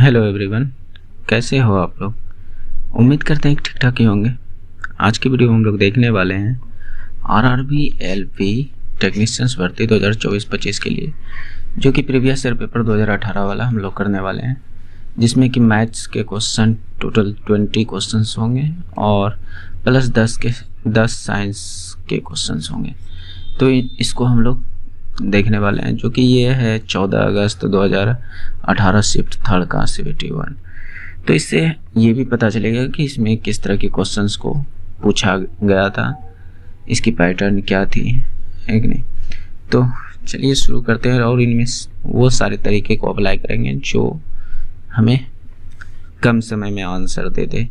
Hello everyone, कैसे हो आप लोग। उम्मीद करते हैं कि ठीक ठाक ही होंगे। आज की वीडियो में हम लोग देखने वाले हैं आरआरबी एलपी टेक्नीशियंस भर्ती 2024-25 के लिए, जो कि प्रीवियस ईयर पेपर 2018 वाला हम लोग करने वाले हैं, जिसमें कि मैथ्स के क्वेश्चन टोटल 20 क्वेश्चंस होंगे और प्लस 10 साइंस के क्वेश्चंस होंगे। तो इसको हम लोग देखने वाले हैं, जो कि ये है 14 अगस्त 2018 शिफ्ट थर्ड का CBT 1। तो इससे ये भी पता चलेगा कि इसमें किस तरह के क्वेश्चंस को पूछा गया था, इसकी पैटर्न क्या थी, है कि नहीं। तो चलिए शुरू करते हैं और इनमें वो सारे तरीके को अप्लाई करेंगे जो हमें कम समय में आंसर दे दे,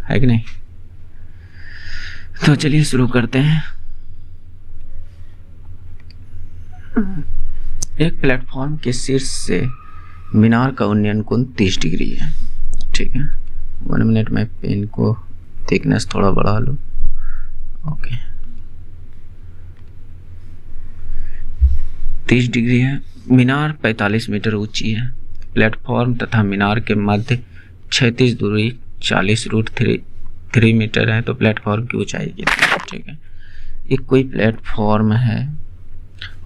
है कि नहीं। तो चलिए शुरू करते हैं। एक प्लेटफॉर्म के शीर्ष से मीनार का उन्नयन कोण 30 डिग्री है। ठीक है, 1 मिनट में पेन को थिकनेस थोड़ा बढ़ा लो। ओके, 30 डिग्री है। मीनार 45 मीटर ऊंची है। प्लेटफॉर्म तथा मीनार के मध्य क्षैतिज दूरी 40√3 मीटर है। तो प्लेटफॉर्म की ऊंचाई कितनी है। ठीक है, एक कोई प्लेटफॉर्म है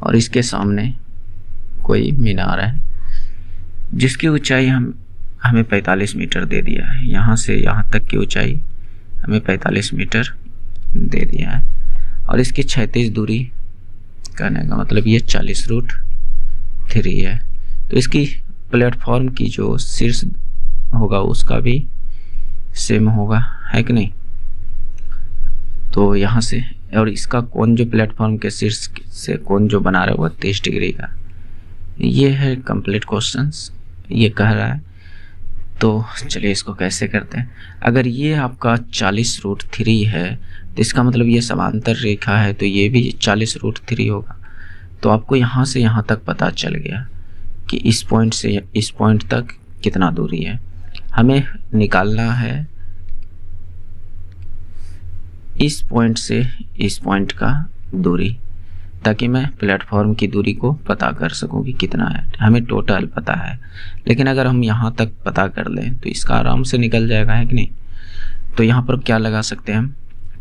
और इसके सामने कोई मीनार है जिसकी ऊंचाई हमें 45 मीटर दे दिया है। यहाँ से यहाँ तक की ऊंचाई हमें 45 मीटर दे दिया है और इसकी क्षैतिज दूरी कहने का मतलब ये 40√3 है। तो इसकी प्लेटफॉर्म की जो शीर्ष होगा उसका भी सेम होगा, है कि नहीं। तो यहाँ से और इसका कोण जो प्लेटफॉर्म के शीर्ष से कोण जो बना रहा है वो 30 डिग्री का। ये है कंप्लीट क्वेश्चंस, ये कह रहा है। तो चलिए इसको कैसे करते हैं। अगर ये आपका 40√3 है तो इसका मतलब ये समांतर रेखा है, तो ये भी 40√3 होगा। तो आपको यहाँ से यहाँ तक पता चल गया कि इस पॉइंट से इस पॉइंट तक कितना दूरी है। हमें निकालना है इस पॉइंट से इस पॉइंट का दूरी, ताकि मैं प्लेटफॉर्म की दूरी को पता कर सकूं कि कितना है। हमें टोटल पता है, लेकिन अगर हम यहाँ तक पता कर लें तो इसका आराम से निकल जाएगा, है कि नहीं। तो यहाँ पर क्या लगा सकते हैं हम,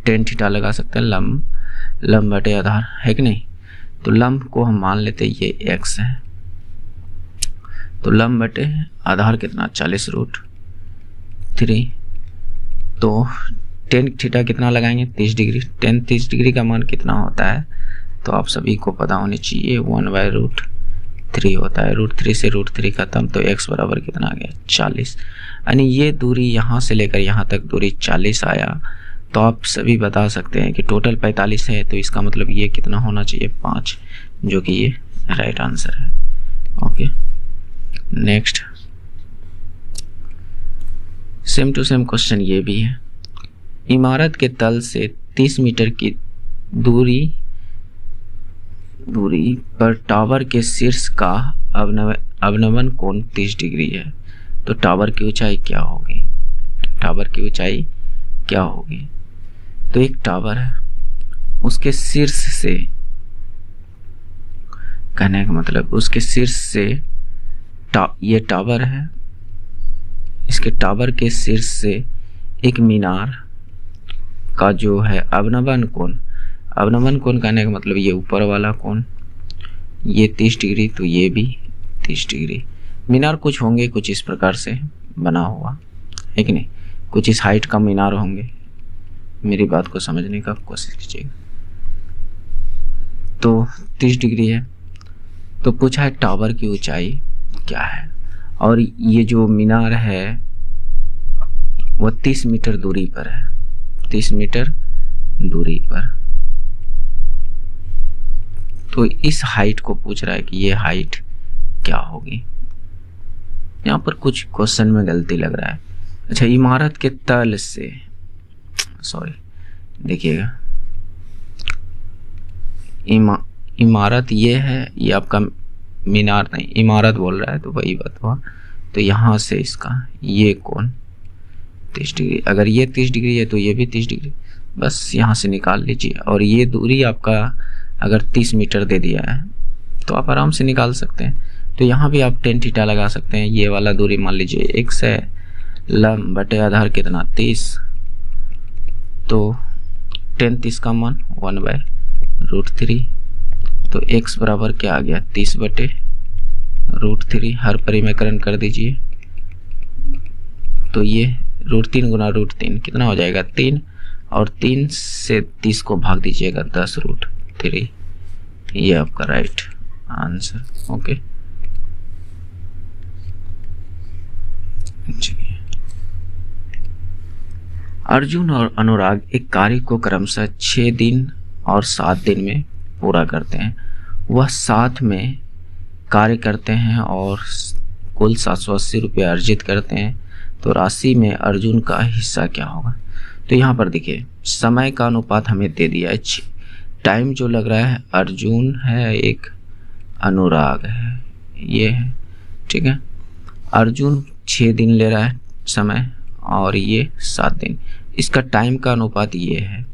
tan थीटा लगा सकते हैं, लंब बटे आधार, है कि नहीं। तो लंब को हम मान लेते हैं ये x है, तो लंब बटे आधार कितना 40√3। तो tan थीटा कितना लगाएंगे 30 डिग्री। tan 30 डिग्री का मान कितना होता है तो आप सभी को पता होनी चाहिए, 1/√3 होता है। √3 से √3 खत्म, तो x बराबर कितना आ गया 40। यानी ये दूरी यहाँ से लेकर यहाँ तक दूरी 40 आया। तो आप सभी बता सकते हैं कि टोटल 45 है, तो इसका मतलब ये कितना होना चाहिए 5, जो कि ये राइट आंसर है। Okay, next same to same question ये भी है। इमारत के तल से 30 मीटर की दूरी पर टावर के शीर्ष का अवनमन कोण 30 डिग्री है। तो टावर की ऊंचाई क्या होगी, टावर की ऊंचाई क्या होगी। तो एक टावर है, उसके शीर्ष से कहने का मतलब उसके शीर्ष से ये टावर है, इसके टावर के शीर्ष से एक मीनार का जो है अवनमन कोण कहने का मतलब ये ऊपर वाला कोण, ये 30 डिग्री, तो ये भी 30 डिग्री। मीनार कुछ होंगे कुछ इस प्रकार से बना हुआ, है कि नहीं। कुछ इस हाइट का मीनार होंगे, मेरी बात को समझने का कोशिश कीजिएगा। तो 30 डिग्री है। तो पूछा है टावर की ऊंचाई क्या है, और ये जो मीनार है वो 30 मीटर दूरी पर है, 30 मीटर दूरी पर। तो इस हाइट को पूछ रहा है कि ये हाइट क्या होगी। यहाँ पर कुछ क्वेश्चन में गलती लग रहा है। अच्छा, इमारत के तल से, सॉरी देखिएगा, इमारत ये है, ये आपका मीनार नहीं, इमारत बोल रहा है, तो वही बात हुआ। तो यहाँ से इसका ये कोण 30 डिग्री, अगर ये 30 डिग्री है तो ये भी 30 डिग्री, बस यहाँ से निकाल लीजिए। और ये दूरी आपका अगर 30 मीटर दे दिया है तो आप आराम से निकाल सकते हैं। तो यहाँ भी आप टेन थीटा लगा सकते हैं। ये वाला दूरी मान लीजिए x है, लंब बटे आधार कितना 30, तो टेन 30 का मान 1/√3, तो x बराबर क्या आ गया 30/√3। हर परिमेकरण कर दीजिए, तो ये √3 गुना √3 कितना हो जाएगा 3, और 3 से 30 को भाग दीजिएगा 10√3। ये आपका राइट आंसर। ओके, अर्जुन और अनुराग एक कार्य को क्रमशः 6 दिन और 7 दिन में पूरा करते हैं। वह साथ में कार्य करते हैं और कुल 780 रुपये अर्जित करते हैं, तो राशि में अर्जुन का हिस्सा क्या होगा। तो यहाँ पर देखिए समय का अनुपात हमें दे दिया है, टाइम जो लग रहा है अर्जुन है, एक अनुराग है, ये है, ठीक है। अर्जुन 6 दिन ले रहा है समय और ये 7 दिन, इसका टाइम का अनुपात ये है,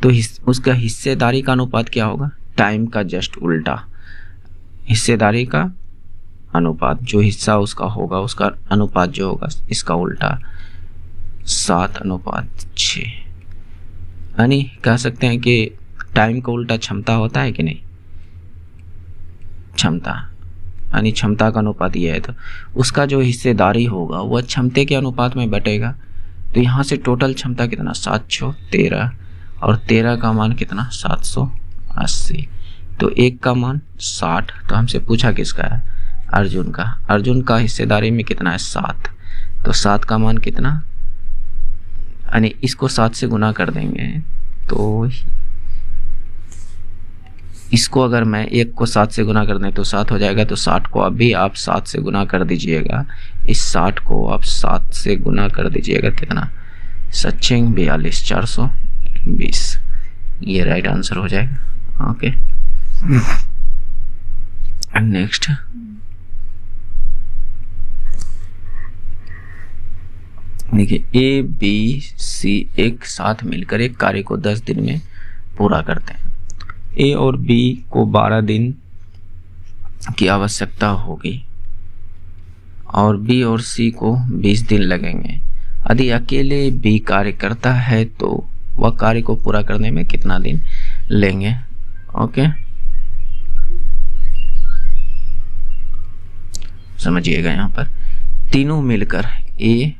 तो उसका हिस्सेदारी का अनुपात क्या होगा, टाइम का जस्ट उल्टा, हिस्सेदारी का अनुपात जो हिस्सा उसका होगा उसका अनुपात जो होगा इसका उल्टा 7:6। यानी कह सकते हैं कि टाइम का उल्टा क्षमता होता है कि नहीं, क्षमता, यानी क्षमता का अनुपात ये है, तो उसका जो हिस्सेदारी होगा वह क्षमता के अनुपात में बटेगा। तो यहाँ से टोटल क्षमता कितना 713, और 13 का मान कितना 780, तो 1 का मान 60। तो हमसे पूछा किसका है, अर्जुन का। अर्जुन का हिस्सेदारी में कितना है 7, तो 7 का मान कितना, यानी इसको 7 से गुना कर देंगे, तो इसको अगर मैं 1 को 7 से गुना कर दें तो 7 हो जाएगा, तो 60 को अभी आप 7 से गुना कर दीजिएगा, इस 60 को आप 7 से गुना कर दीजिएगा, कितना 742 420, ये राइट आंसर हो जाएगा। ओके, नेक्स्ट देखिए, ए बी सी एक साथ मिलकर एक कार्य को 10 दिन में पूरा करते हैं। ए और बी को 12 दिन की आवश्यकता होगी और बी और सी को 20 दिन लगेंगे। यदि अकेले बी कार्य करता है तो वह कार्य को पूरा करने में कितना दिन लेंगे। ओके, समझिएगा, यहाँ पर तीनों मिलकर ए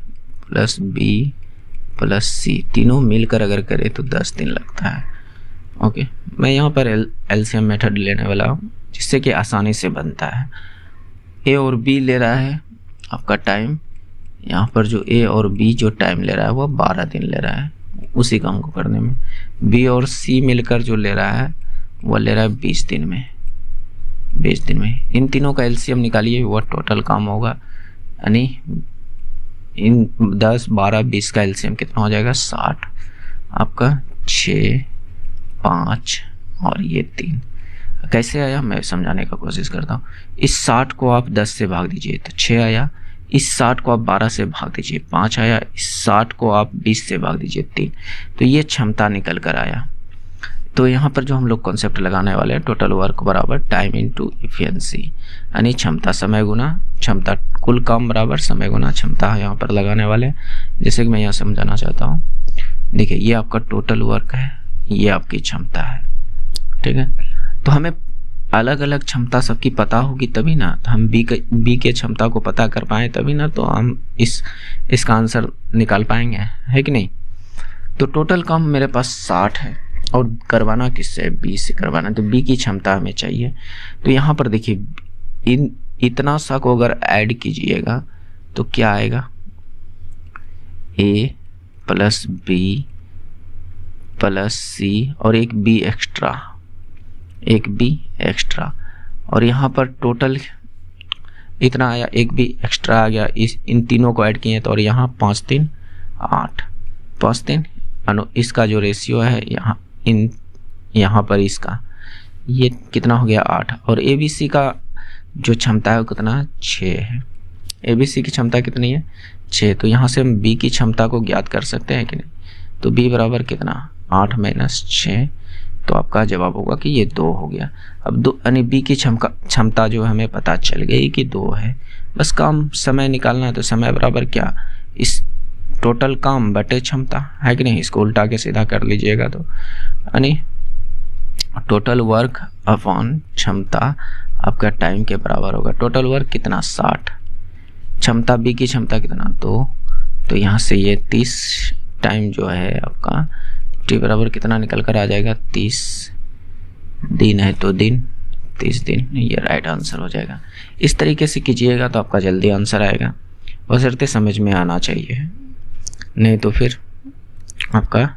प्लस बी प्लस सी तीनों मिलकर अगर करें तो 10 दिन लगता है। ओके, मैं यहाँ पर एलसीएम मेथड लेने वाला हूँ जिससे कि आसानी से बनता है। ए और बी ले रहा है आपका टाइम, यहाँ पर जो ए और बी जो टाइम ले रहा है वह 12 दिन ले रहा है उसी काम को करने में। बी और सी मिलकर जो ले रहा है वह ले रहा है 20 दिन में, 20 दिन में। इन तीनों का एलसीएम निकालिए, वह टोटल काम होगा, यानी इन 10 12 20 का एलसीएम कितना हो जाएगा 60, आपका 6 5 और ये 3। कैसे आया मैं समझाने का कोशिश करता हूँ। इस 60 को आप 10 से भाग दीजिए तो 6 आया, इस 60 को आप 12 से भाग दीजिए 5 आया, इस 60 को आप 20 से भाग दीजिए 3, तो ये क्षमता निकल कर आया। तो यहाँ पर जो हम लोग कॉन्सेप्ट लगाने वाले हैं, टोटल वर्क बराबर टाइम इनटू एफिशिएंसी, यानी क्षमता समय गुना क्षमता, कुल काम बराबर समय गुना क्षमता यहाँ पर लगाने वाले हैं। जैसे कि मैं यहाँ समझाना चाहता हूँ, देखिए ये आपका टोटल वर्क है, ये आपकी क्षमता है, ठीक है। तो हमें अलग अलग क्षमता सबकी पता होगी तभी ना, तो हम बी के क्षमता को पता कर पाए तभी ना, तो हम इसका आंसर निकाल पाएंगे, है कि नहीं। तो टोटल काम मेरे पास 60 है और करवाना किससे, बी से करवाना, तो बी की क्षमता हमें चाहिए। तो यहाँ पर देखिए इतना सा को अगर ऐड कीजिएगा तो क्या आएगा, ए प्लस बी प्लस सी और एक बी एक्स्ट्रा, और यहाँ पर टोटल इतना आया, एक बी एक्स्ट्रा आ गया, इन तीनों को ऐड किए तो, और यहाँ 5 3 8 5 3 इसका जो रेशियो है यहाँ पर इसका ये कितना हो गया 8, और ABC का जो क्षमता है वो कितना 6 है। ABC की क्षमता कितनी है 6, तो यहाँ से हम B की क्षमता को ज्ञात कर सकते हैं कि नहीं। तो B बराबर कितना 8 - 6, तो आपका जवाब होगा कि ये 2 हो गया। अब 2 यानी बी की क्षमता जो हमें पता चल गई कि 2 है। बस काम समय निकालना है, तो समय बराबर क्या, इस टोटल काम बटे क्षमता, है कि नहीं। इसको उल्टा के सीधा कर लीजिएगा तो यानी टोटल वर्क अपॉन क्षमता आपका टाइम के बराबर होगा। टोटल वर्क कितना 60, क्षमता बी की क्षमता कितना 2, तो यहाँ से ये 30 टाइम जो है आपका टी बराबर कितना निकल कर आ जाएगा 30 दिन है तो दिन 30 दिन, ये राइट आंसर हो जाएगा। इस तरीके से कीजिएगा तो आपका जल्दी आंसर आएगा, बशर्ते समझ में आना चाहिए, नहीं तो फिर आपका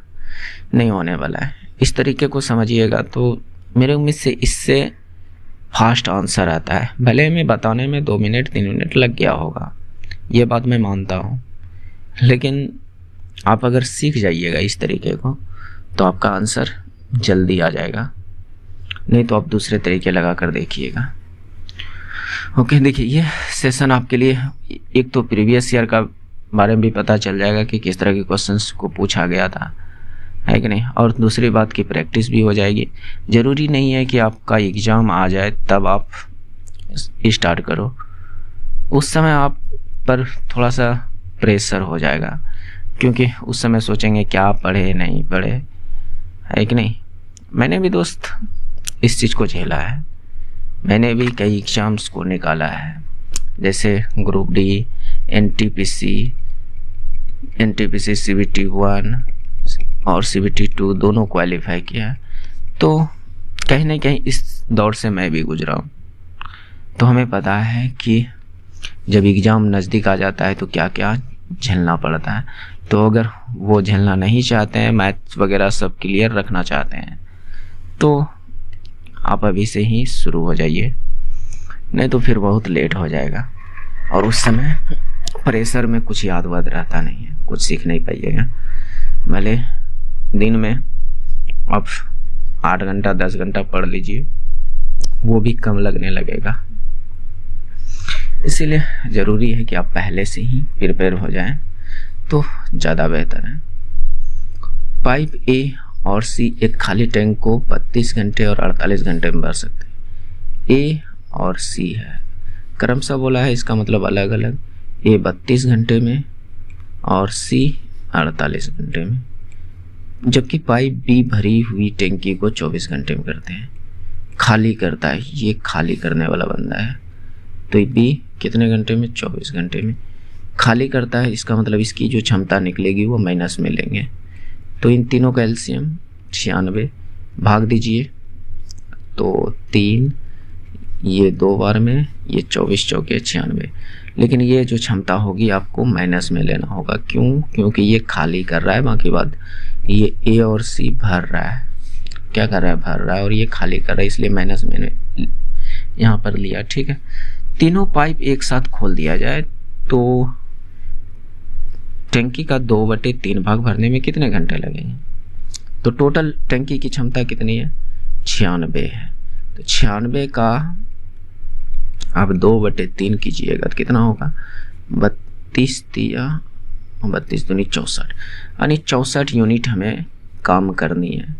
नहीं होने वाला है। इस तरीके को समझिएगा तो मेरे उम्मीद से इससे फास्ट आंसर आता है। भले हमें बताने में 2 मिनट 3 मिनट लग गया होगा, ये बात मैं मानता हूँ, लेकिन आप अगर सीख जाइएगा इस तरीके को तो आपका आंसर जल्दी आ जाएगा, नहीं तो आप दूसरे तरीके लगा कर देखिएगा। ओके, देखिए ये सेशन आपके लिए एक तो प्रीवियस ईयर का बारे में भी पता चल जाएगा कि किस तरह के क्वेश्चंस को पूछा गया था, है कि नहीं, और दूसरी बात की प्रैक्टिस भी हो जाएगी। ज़रूरी नहीं है कि आपका एग्ज़ाम आ जाए तब आप स्टार्ट करो, उस समय आप पर थोड़ा सा प्रेशर हो जाएगा, क्योंकि उस समय सोचेंगे क्या पढ़े नहीं पढ़े, है कि नहीं। मैंने भी दोस्त इस चीज़ को झेला है, मैंने भी कई एग्ज़ाम्स को निकाला है, जैसे ग्रुप डी, एनटीपीसी, CBT 1 और CBT 2 दोनों क्वालिफाई किया, तो कहीं ना कहीं इस दौर से मैं भी गुजरा हूँ। तो हमें पता है कि जब एग्ज़ाम नज़दीक आ जाता है तो क्या क्या झेलना पड़ता है। तो अगर वो झेलना नहीं चाहते हैं, मैथ्स वगैरह सब क्लियर रखना चाहते हैं, तो आप अभी से ही शुरू हो जाइए, नहीं तो फिर बहुत लेट हो जाएगा और उस समय प्रेशर में कुछ याद वाद रहता नहीं है, कुछ सीख नहीं पाइएगा। भले दिन में आप 8 घंटा 10 घंटा पढ़ लीजिए, वो भी कम लगने लगेगा। इसीलिए ज़रूरी है कि आप पहले से ही प्रिपेयर हो जाएं तो ज़्यादा बेहतर है। पाइप ए और सी एक खाली टैंक को 32 घंटे और 48 घंटे में भर सकते हैं। ए और सी है, क्रमशः बोला है, इसका मतलब अलग अलग। ए 32 घंटे में और सी 48 घंटे में, जबकि पाइप बी भरी हुई टैंकी को 24 घंटे में करते हैं। खाली करता है, ये खाली करने वाला बंदा है, तो बी कितने घंटे में, 24 घंटे में खाली करता है। इसका मतलब इसकी जो क्षमता निकलेगी वो माइनस में लेंगे, तो इन तीनों का एलसीएम 96 भाग दीजिए, तो 3, ये 2 बार में, ये 24 चौके 96। लेकिन ये जो क्षमता होगी आपको माइनस में लेना होगा, क्यों, क्योंकि ये खाली कर रहा है, बाकी बात ये ए और सी भर रहा है, क्या कर रहा है, भर रहा है, और ये खाली कर रहा है, इसलिए माइनस मैंने यहाँ पर लिया। ठीक है, तीनों पाइप एक साथ खोल दिया जाए तो टंकी का 2/3 भाग भरने में कितने घंटे लगेंगे। तो टोटल टंकी की क्षमता कितनी है, 96 है, तो 96 का आप 2/3 कीजिएगा तो कितना होगा, 32 दूनी 64, यानी 64 यूनिट हमें काम करनी है।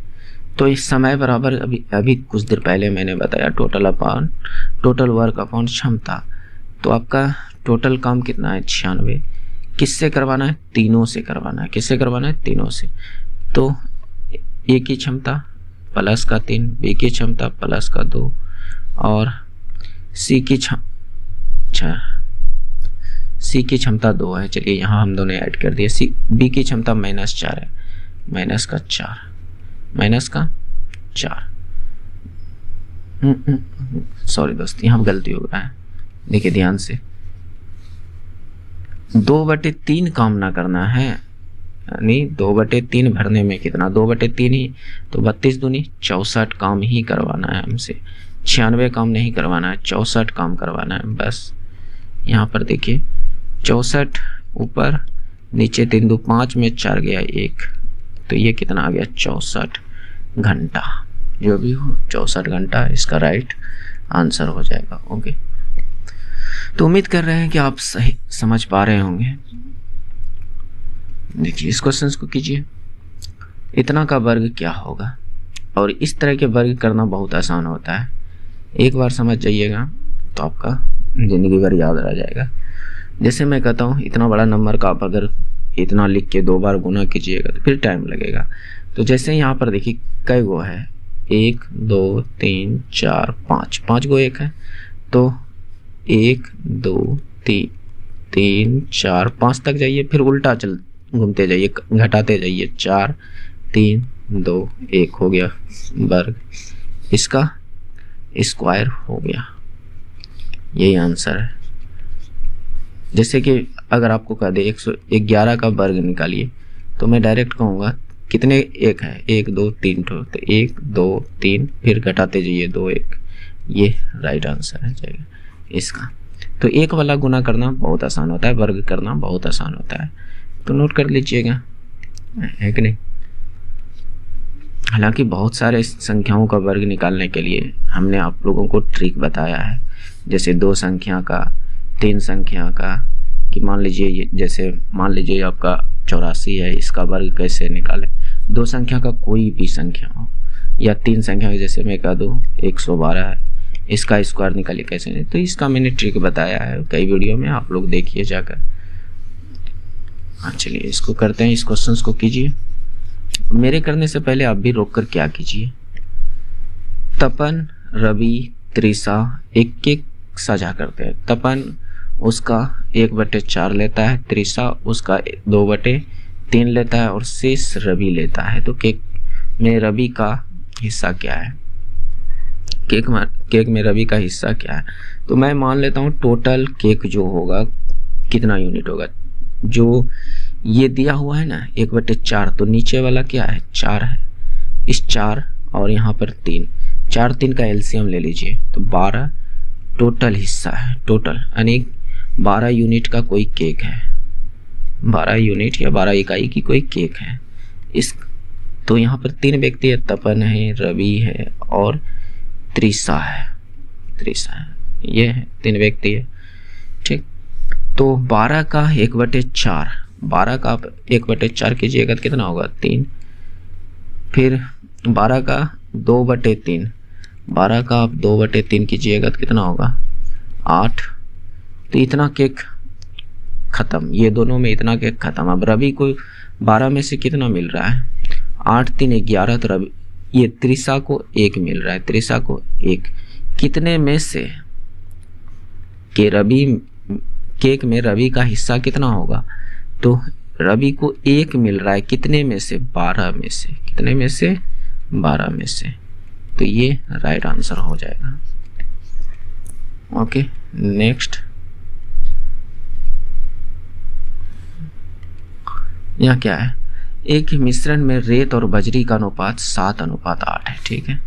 तो इस समय बराबर अभी कुछ देर पहले मैंने बताया टोटल वर्क अपॉन क्षमता, तो आपका टोटल काम कितना है 96। किससे करवाना है, तीनों से करवाना है। किससे करवाना है, तीनों से। तो ए की क्षमता प्लस का 3, बी की क्षमता प्लस का 2 और सी की क्षमता 2 है। चलिए यहाँ हम दोनों ऐड कर दिए। बी की क्षमता -4 है, माइनस का 4। सॉरी दोस्त, यहाँ गलती हो रहा है, देखिए ध्यान से। 2/3 काम ना करना है, यानी 2/3 भरने में कितना, 2/3 ही, तो 32 दूनी 64 काम ही करवाना है हमसे, 96 काम नहीं करवाना है, 64 काम करवाना है बस। यहाँ पर देखिए 64 ऊपर नीचे 3 2 5 में 4 गया 1, तो ये कितना आ गया 64 घंटा, जो भी हो 64 घंटा इसका राइट आंसर हो जाएगा। ओके, तो उम्मीद कर रहे हैं कि आप सही समझ पा रहे होंगे। देखिए इस क्वेश्चन को कीजिए, इतना का वर्ग क्या होगा, और इस तरह के वर्ग करना बहुत आसान होता है। एक बार समझ जाइएगा तो आपका ज़िंदगी भर याद रह जाएगा। जैसे मैं कहता हूँ इतना बड़ा नंबर का आप अगर इतना लिख के 2 बार गुना कीजिएगा तो फिर टाइम लगेगा। तो जैसे यहाँ पर देखिए कई गो है, 1 2 3 4 5 गो एक है, तो 1 2 3 4 5 तक जाइए, फिर उल्टा घूमते जाइए, घटाते जाइए, 4 3 2 1 हो गया वर्ग, इसका स्क्वायर हो गया। यही आंसर है। जैसे कि अगर आपको कह दे 111 का वर्ग निकालिए, तो मैं डायरेक्ट कहूँगा कितने एक है, 1 2 3 तो 1 2 3, फिर घटाते जाइए 2 1, ये राइट आंसर है जाएगा इसका। तो एक वाला गुना करना बहुत आसान होता है, वर्ग करना बहुत आसान होता है, तो नोट कर लीजिएगा, है कि नहीं। हालांकि बहुत सारे संख्याओं का वर्ग निकालने के लिए हमने आप लोगों को ट्रिक बताया है, जैसे 2 संख्या का, 3 संख्या का, कि मान लीजिए आपका 84 है, इसका वर्ग कैसे निकालें। 2 संख्या का कोई भी संख्या हो, या 3 संख्या जैसे मैं कह दूँ 112 है, इसका स्क्वायर निकालिए कैसे नहीं। तो इसका मैंने ट्रिक बताया है कई वीडियो में, आप लोग देखिए जाकर। हाँ चलिए इसको करते हैं, इस क्वेश्चन को कीजिए। मेरे करने से पहले आप भी रोक कर क्या कीजिए। तपन, रवि, त्रिशा एक साझा करते हैं। तपन उसका 1/4 लेता है, त्रिशा उसका 2/3 लेता है, और शेष रवि लेता है। तो केक में रवि का हिस्सा क्या है, केक में रवि का हिस्सा क्या है। तो मैं मान लेता हूँ टोटल केक जो होगा कितना यूनिट होगा, जो ये दिया हुआ है ना 1/4, तो नीचे वाला क्या है 4 है, इस 4 और यहाँ पर 3, 4 3 का एलसीएम ले लीजिए, तो 12 टोटल हिस्सा है। टोटल यानी 12 यूनिट का कोई केक है, 12 यूनिट या 12 इकाई की कोई केक है। इस तो यहाँ पर 3 व्यक्ति है, तपन है, रवि है और त्रिशा है। ये है 3 व्यक्ति है, ठीक। तो 12 का 1/4, 12 का आप 1/4 कीजिएगा तो कितना होगा 3, फिर 12 का 2/3, 12 का आप 2/3 कीजिएगा तो कितना होगा 8। तो इतना केक खत्म, ये दोनों में इतना केक खत्म। अब रवि को 12 में से कितना मिल रहा है, 8 3 11, तो रवि ये त्रिशा को 1 मिल रहा है, त्रिशा को 1, कितने में से कि रवि केक में रवि का हिस्सा कितना होगा। तो रवि को 1 मिल रहा है कितने में से, 12 में से, कितने में से 12 में से। तो ये राइट आंसर हो जाएगा। ओके नेक्स्ट, यहाँ क्या है, एक मिश्रण में रेत और बजरी का अनुपात 7:8 है, ठीक है।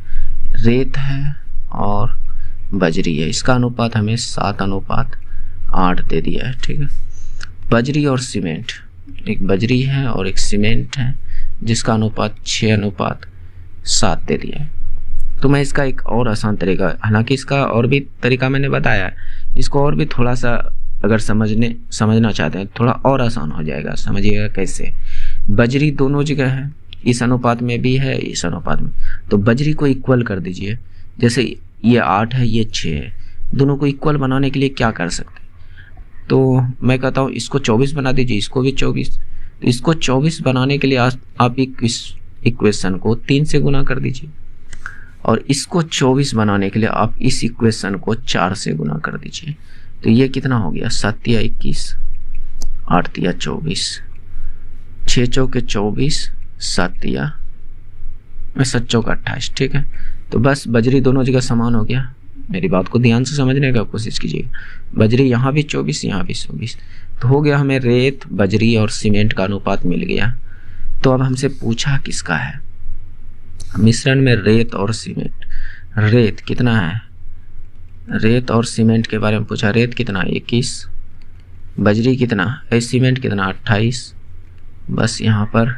रेत है और बजरी है, इसका अनुपात हमें 7:8 दे दिया है, ठीक है। बजरी और सीमेंट, एक बजरी है और एक सीमेंट है जिसका अनुपात 6:7 दे दिया है। तो मैं इसका एक और आसान तरीका, हालांकि इसका और भी तरीका मैंने बताया है, इसको और भी थोड़ा सा अगर समझना चाहते हैं थोड़ा और आसान हो जाएगा। समझिएगा कैसे, बजरी दोनों जगह है, इस अनुपात में भी है, इस अनुपात में, तो बजरी को इक्वल कर दीजिए। जैसे ये 8 है, ये 6 है, दोनों को इक्वल बनाने के लिए क्या कर सकते हैं, तो मैं कहता हूँ इसको 24 बना दीजिए, इसको भी 24। तो इसको 24 बनाने के लिए आप इस इक्वेशन को 3 से गुना कर दीजिए, और इसको 24 बनाने के लिए आप इस इक्वेशन को 4 से गुना कर दीजिए। तो ये कितना हो गया, 7 या 21, 8 या 24, 6 चौके 24, 7 या 7 चौका 28, ठीक है। तो बस बजरी दोनों जगह समान हो गया। मेरी बात को ध्यान से समझने का कोशिश कीजिएगा। बजरी यहाँ भी 24, यहाँ भी 24, तो हो गया हमें रेत, बजरी और सीमेंट का अनुपात मिल गया। तो अब हमसे पूछा किसका है, मिश्रण में रेत और सीमेंट। रेत कितना है, रेत और सीमेंट के बारे में पूछा। रेत कितना 21, बजरी कितना है, सीमेंट कितना 28। बस यहाँ पर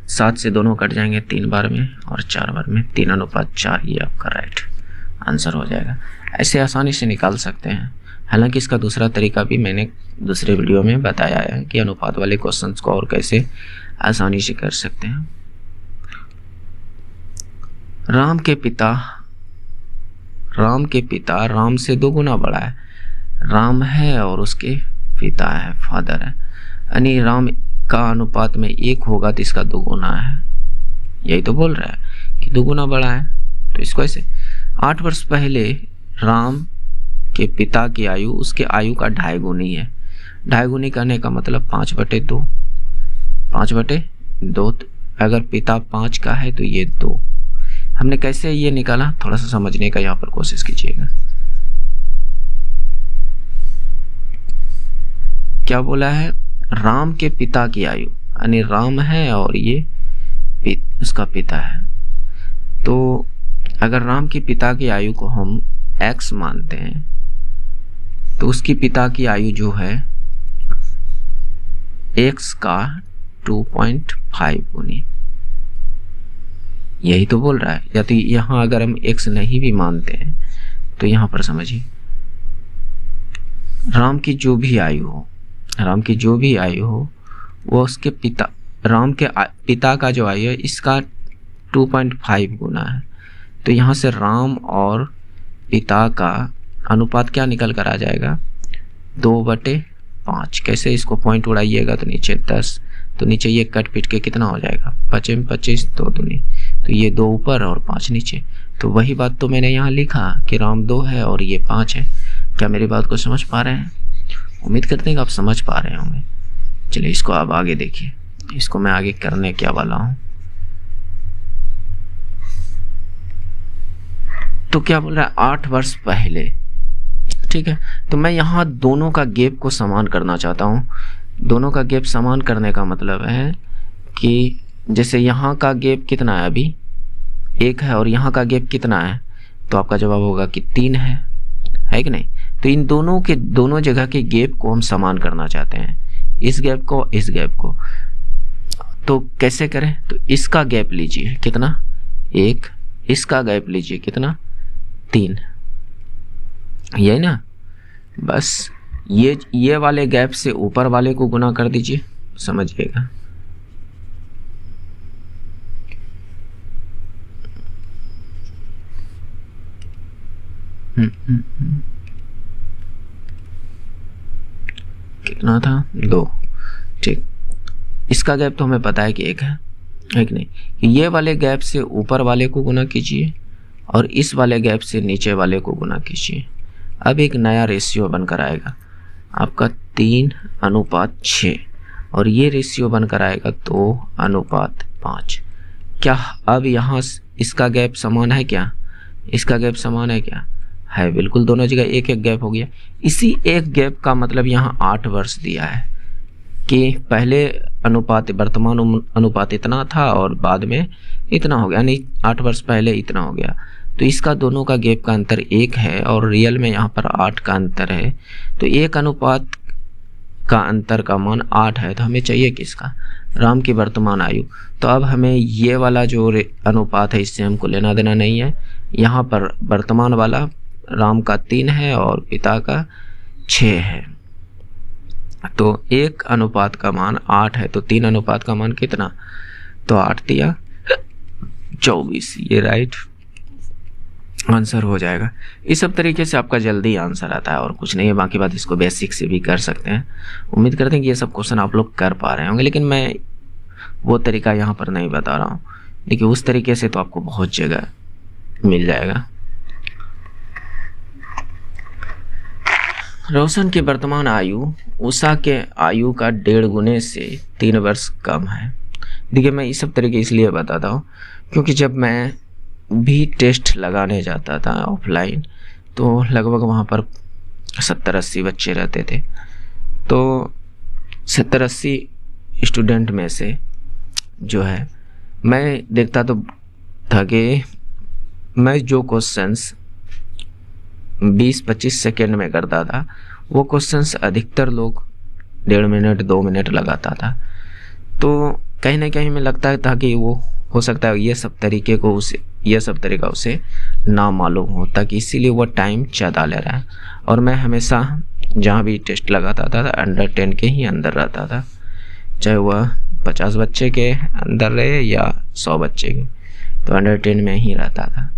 7 से दोनों कट जाएंगे 3 बार में और 4 बार में, 3:4, ये आपका राइट आंसर हो जाएगा। ऐसे आसानी से निकाल सकते हैं। हालांकि इसका दूसरा तरीका भी मैंने दूसरे वीडियो में बताया है कि अनुपात वाले क्वेश्चंस को और कैसे आसानी से कर सकते हैं। राम के पिता राम से 2 गुना बड़ा है। राम है और उसके पिता है, फादर है, यानी राम का अनुपात में 1 होगा तो इसका 2 गुना है। यही तो बोल रहा है कि 2 गुना बड़ा है। तो इसको ऐसे 8 वर्ष पहले राम के पिता की आयु उसके आयु का 2.5 गुनी है। 2.5 गुनी करने का मतलब 5/2। 5/2। अगर पिता 5 का है तो ये 2। हमने कैसे ये निकाला, थोड़ा सा समझने का यहाँ पर कोशिश कीजिएगा। क्या बोला है, राम के पिता की आयु, यानी राम है और ये उसका पिता है। तो अगर राम के पिता की आयु को हम x मानते हैं तो उसकी पिता की आयु जो है x का 2.5 गुनी। यही तो बोल रहा है। या तो यहाँ अगर हम x नहीं भी मानते हैं तो यहाँ पर समझिए, राम की जो भी आयु हो वो उसके पिता, राम के पिता का जो आयु है इसका 2.5 गुना है। तो यहाँ से राम और पिता का अनुपात क्या निकल कर आ जाएगा, 2/5। कैसे, इसको पॉइंट उड़ाइएगा तो नीचे 10, तो नीचे ये कट पिट के कितना हो जाएगा, 25 2 दूनी, तो ये 2 ऊपर और 5 नीचे। तो वही बात तो मैंने यहाँ लिखा कि राम 2 है और ये 5 है। क्या मेरी बात को समझ पा रहे हैं? उम्मीद करते हैं कि आप समझ पा रहे होंगे। चलिए इसको आप आगे देखिए, इसको मैं आगे करने क्या वाला हूँ। तो क्या बोल रहा है, 8 वर्ष पहले। ठीक है, तो मैं यहाँ दोनों का गैप को समान करना चाहता हूँ। दोनों का गैप समान करने का मतलब है कि जैसे यहाँ का गैप कितना है, अभी 1 है और यहाँ का गैप कितना है, तो आपका जवाब होगा कि 3 है कि नहीं। तो इन दोनों के दोनों जगह के गैप को हम समान करना चाहते हैं, इस गैप को इस गैप को। तो कैसे करें, तो इसका गैप लीजिए कितना, 1, इसका गैप लीजिए कितना, 3, यही ना। बस ये वाले गैप से ऊपर वाले को गुना कर दीजिए, समझिएगा। कितना था, 2। ठीक, इसका गैप तो हमें पता है कि 1 है कि नहीं। ये वाले गैप से ऊपर वाले को गुना कीजिए और इस वाले गैप से नीचे वाले को गुना कीजिए। अब एक नया रेशियो बनकर आएगा आपका 3:6 और ये रेशियो बनकर आएगा 2:5। क्या अब यहाँ इसका गैप समान है क्या, इसका गैप समान है क्या, है बिल्कुल। दोनों जगह 1 गैप हो गया। इसी एक गैप का मतलब यहाँ 8 वर्ष दिया है कि पहले अनुपात, वर्तमान अनुपात इतना था और बाद में इतना हो गया, यानी 8 वर्ष पहले इतना हो गया। तो इसका दोनों का गैप का अंतर 1 है और रियल में यहाँ पर 8 का अंतर है। तो 1 अनुपात का अंतर का मान 8 है। तो हमें चाहिए किसका, राम की वर्तमान आयु। तो अब हमें ये वाला जो अनुपात है इससे हमको लेना देना नहीं है। यहाँ पर वर्तमान वाला राम का 3 है और पिता का 6 है। तो 1 अनुपात का मान 8 है, तो 3 अनुपात का मान कितना, तो 8 दिया 24। ये राइट आंसर हो जाएगा। इस सब तरीके से आपका जल्दी आंसर आता है और कुछ नहीं है। बाकी बात इसको बेसिक से भी कर सकते हैं। उम्मीद करते हैं कि ये सब क्वेश्चन आप लोग कर पा रहे होंगे, लेकिन मैं वो तरीका यहाँ पर नहीं बता रहा हूँ। देखिए उस तरीके से तो आपको बहुत जगह मिल जाएगा। रोशन की वर्तमान आयु उषा के आयु का 1.5 गुने से 3 वर्ष कम है। देखिए मैं ये सब तरीके इसलिए बताता हूँ क्योंकि जब मैं भी टेस्ट लगाने जाता था ऑफलाइन तो लगभग वहाँ पर 70-80 बच्चे रहते थे। तो 70-80 स्टूडेंट में से जो है मैं देखता तो था कि मैं जो क्वेश्चंस 20-25 सेकेंड में करता था वो क्वेश्चंस अधिकतर लोग 1.5 मिनट 2 मिनट लगाता था। तो कहीं ना कहीं में लगता था कि वो हो सकता है ये सब तरीका उसे ना मालूम हो, ताकि इसीलिए वो टाइम ज़्यादा ले रहा है। और मैं हमेशा जहाँ भी टेस्ट लगाता था अंडर 10 के ही अंदर रहता था, चाहे वह 50 बच्चे के अंदर रहे या 100 बच्चे के। तो अंडर 10 में ही रहता था।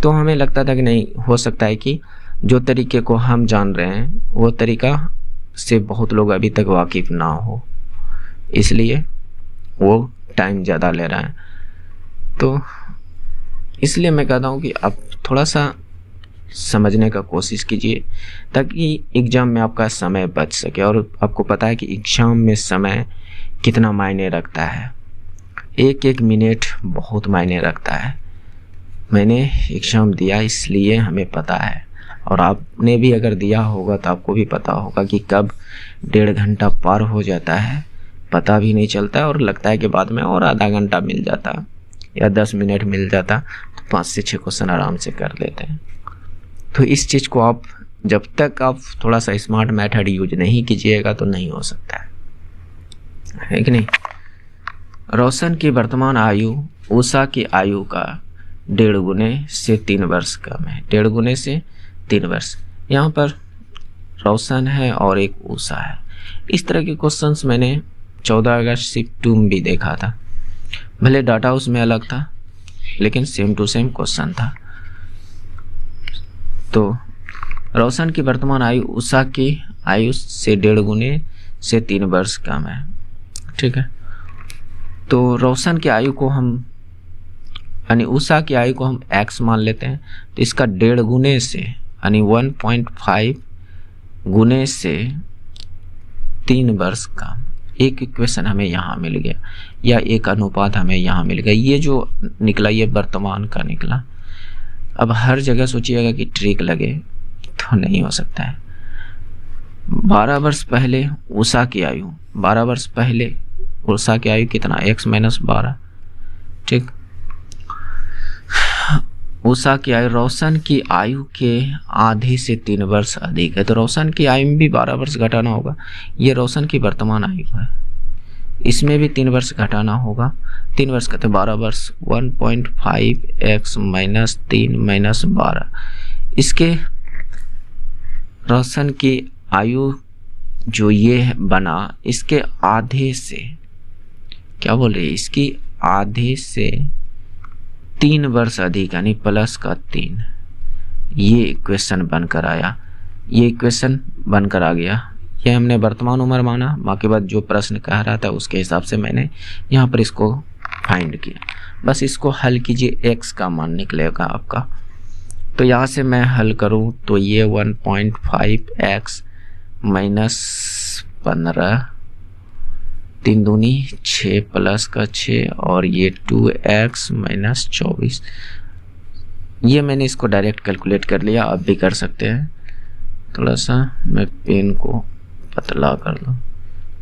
तो हमें लगता था कि नहीं, हो सकता है कि जो तरीके को हम जान रहे हैं वो तरीका से बहुत लोग अभी तक वाकिफ़ ना हो, इसलिए वो टाइम ज़्यादा ले रहा है। तो इसलिए मैं कहता हूँ कि आप थोड़ा सा समझने का कोशिश कीजिए ताकि एग्ज़ाम में आपका समय बच सके। और आपको पता है कि एग्ज़ाम में समय कितना मायने रखता है, एक एक मिनट बहुत मायने रखता है। मैंने एग्ज़ाम दिया इसलिए हमें पता है, और आपने भी अगर दिया होगा तो आपको भी पता होगा कि कब 1.5 घंटा पार हो जाता है पता भी नहीं चलता है, और लगता है कि बाद में और आधा घंटा मिल जाता या 10 मिनट मिल जाता तो 5 से 6 क्वेश्चन आराम से कर लेते हैं। तो इस चीज़ को आप जब तक आप थोड़ा सा स्मार्ट मेथड यूज नहीं कीजिएगा तो नहीं हो सकता है कि नहीं। रोशन की वर्तमान आयु उषा की आयु का 1.5 गुने से 3 वर्ष कम है। 1.5 गुने से 3 वर्ष। यहाँ पर रोशन है और एक उषा है। इस तरह के क्वेश्चंस मैंने 14 अगस्त शिफ्ट 2 में भी देखा था। भले डाटा उसमें अलग था लेकिन सेम टू सेम क्वेश्चन था। तो रोशन की वर्तमान आयु उषा की आयु से 1.5 गुने से 3 वर्ष कम है। ठीक है, तो रोशन की आयु को हम यानी उषा की आयु को हम x मान लेते हैं, तो इसका 1.5 गुने से यानी 1.5 गुने से 3 वर्ष कम। एक इक्वेशन हमें यहाँ मिल गया या एक अनुपात हमें यहाँ मिल गया। ये जो निकला ये वर्तमान का निकला। अब हर जगह सोचिएगा कि ट्रिक लगे तो नहीं हो सकता है। 12 वर्ष पहले उषा की आयु, 12 वर्ष पहले उषा की आयु कितना, x - 12। ठीक, उषा की आयु रोशन की आयु के आधे से 3 वर्ष अधिक है, तो रोशन की आयु में भी 12 वर्ष घटाना होगा। ये रोशन की वर्तमान आयु है, इसमें भी 3 वर्ष घटाना होगा। 3 वर्ष कहते 12 वर्ष। 1.5x - 3 - 12। इसके रोशन की आयु जो ये बना इसके आधे से, क्या बोल रही है, इसकी आधे से 3 वर्ष अधिक यानी प्लस का 3। ये इक्वेशन बनकर आया, ये इक्वेशन बनकर आ गया। ये हमने वर्तमान उम्र माना, बाकी बात जो प्रश्न कह रहा था उसके हिसाब से मैंने यहाँ पर इसको फाइंड किया। बस इसको हल कीजिए, x का मान निकलेगा आपका। तो यहाँ से मैं हल करूँ तो ये 1.5x - 15, 3 दूनी 6 प्लस का 6, और ये 2x - 24। ये मैंने इसको डायरेक्ट कैलकुलेट कर लिया, आप भी कर सकते हैं। थोड़ा सा मैं पेन को पतला कर लूँ,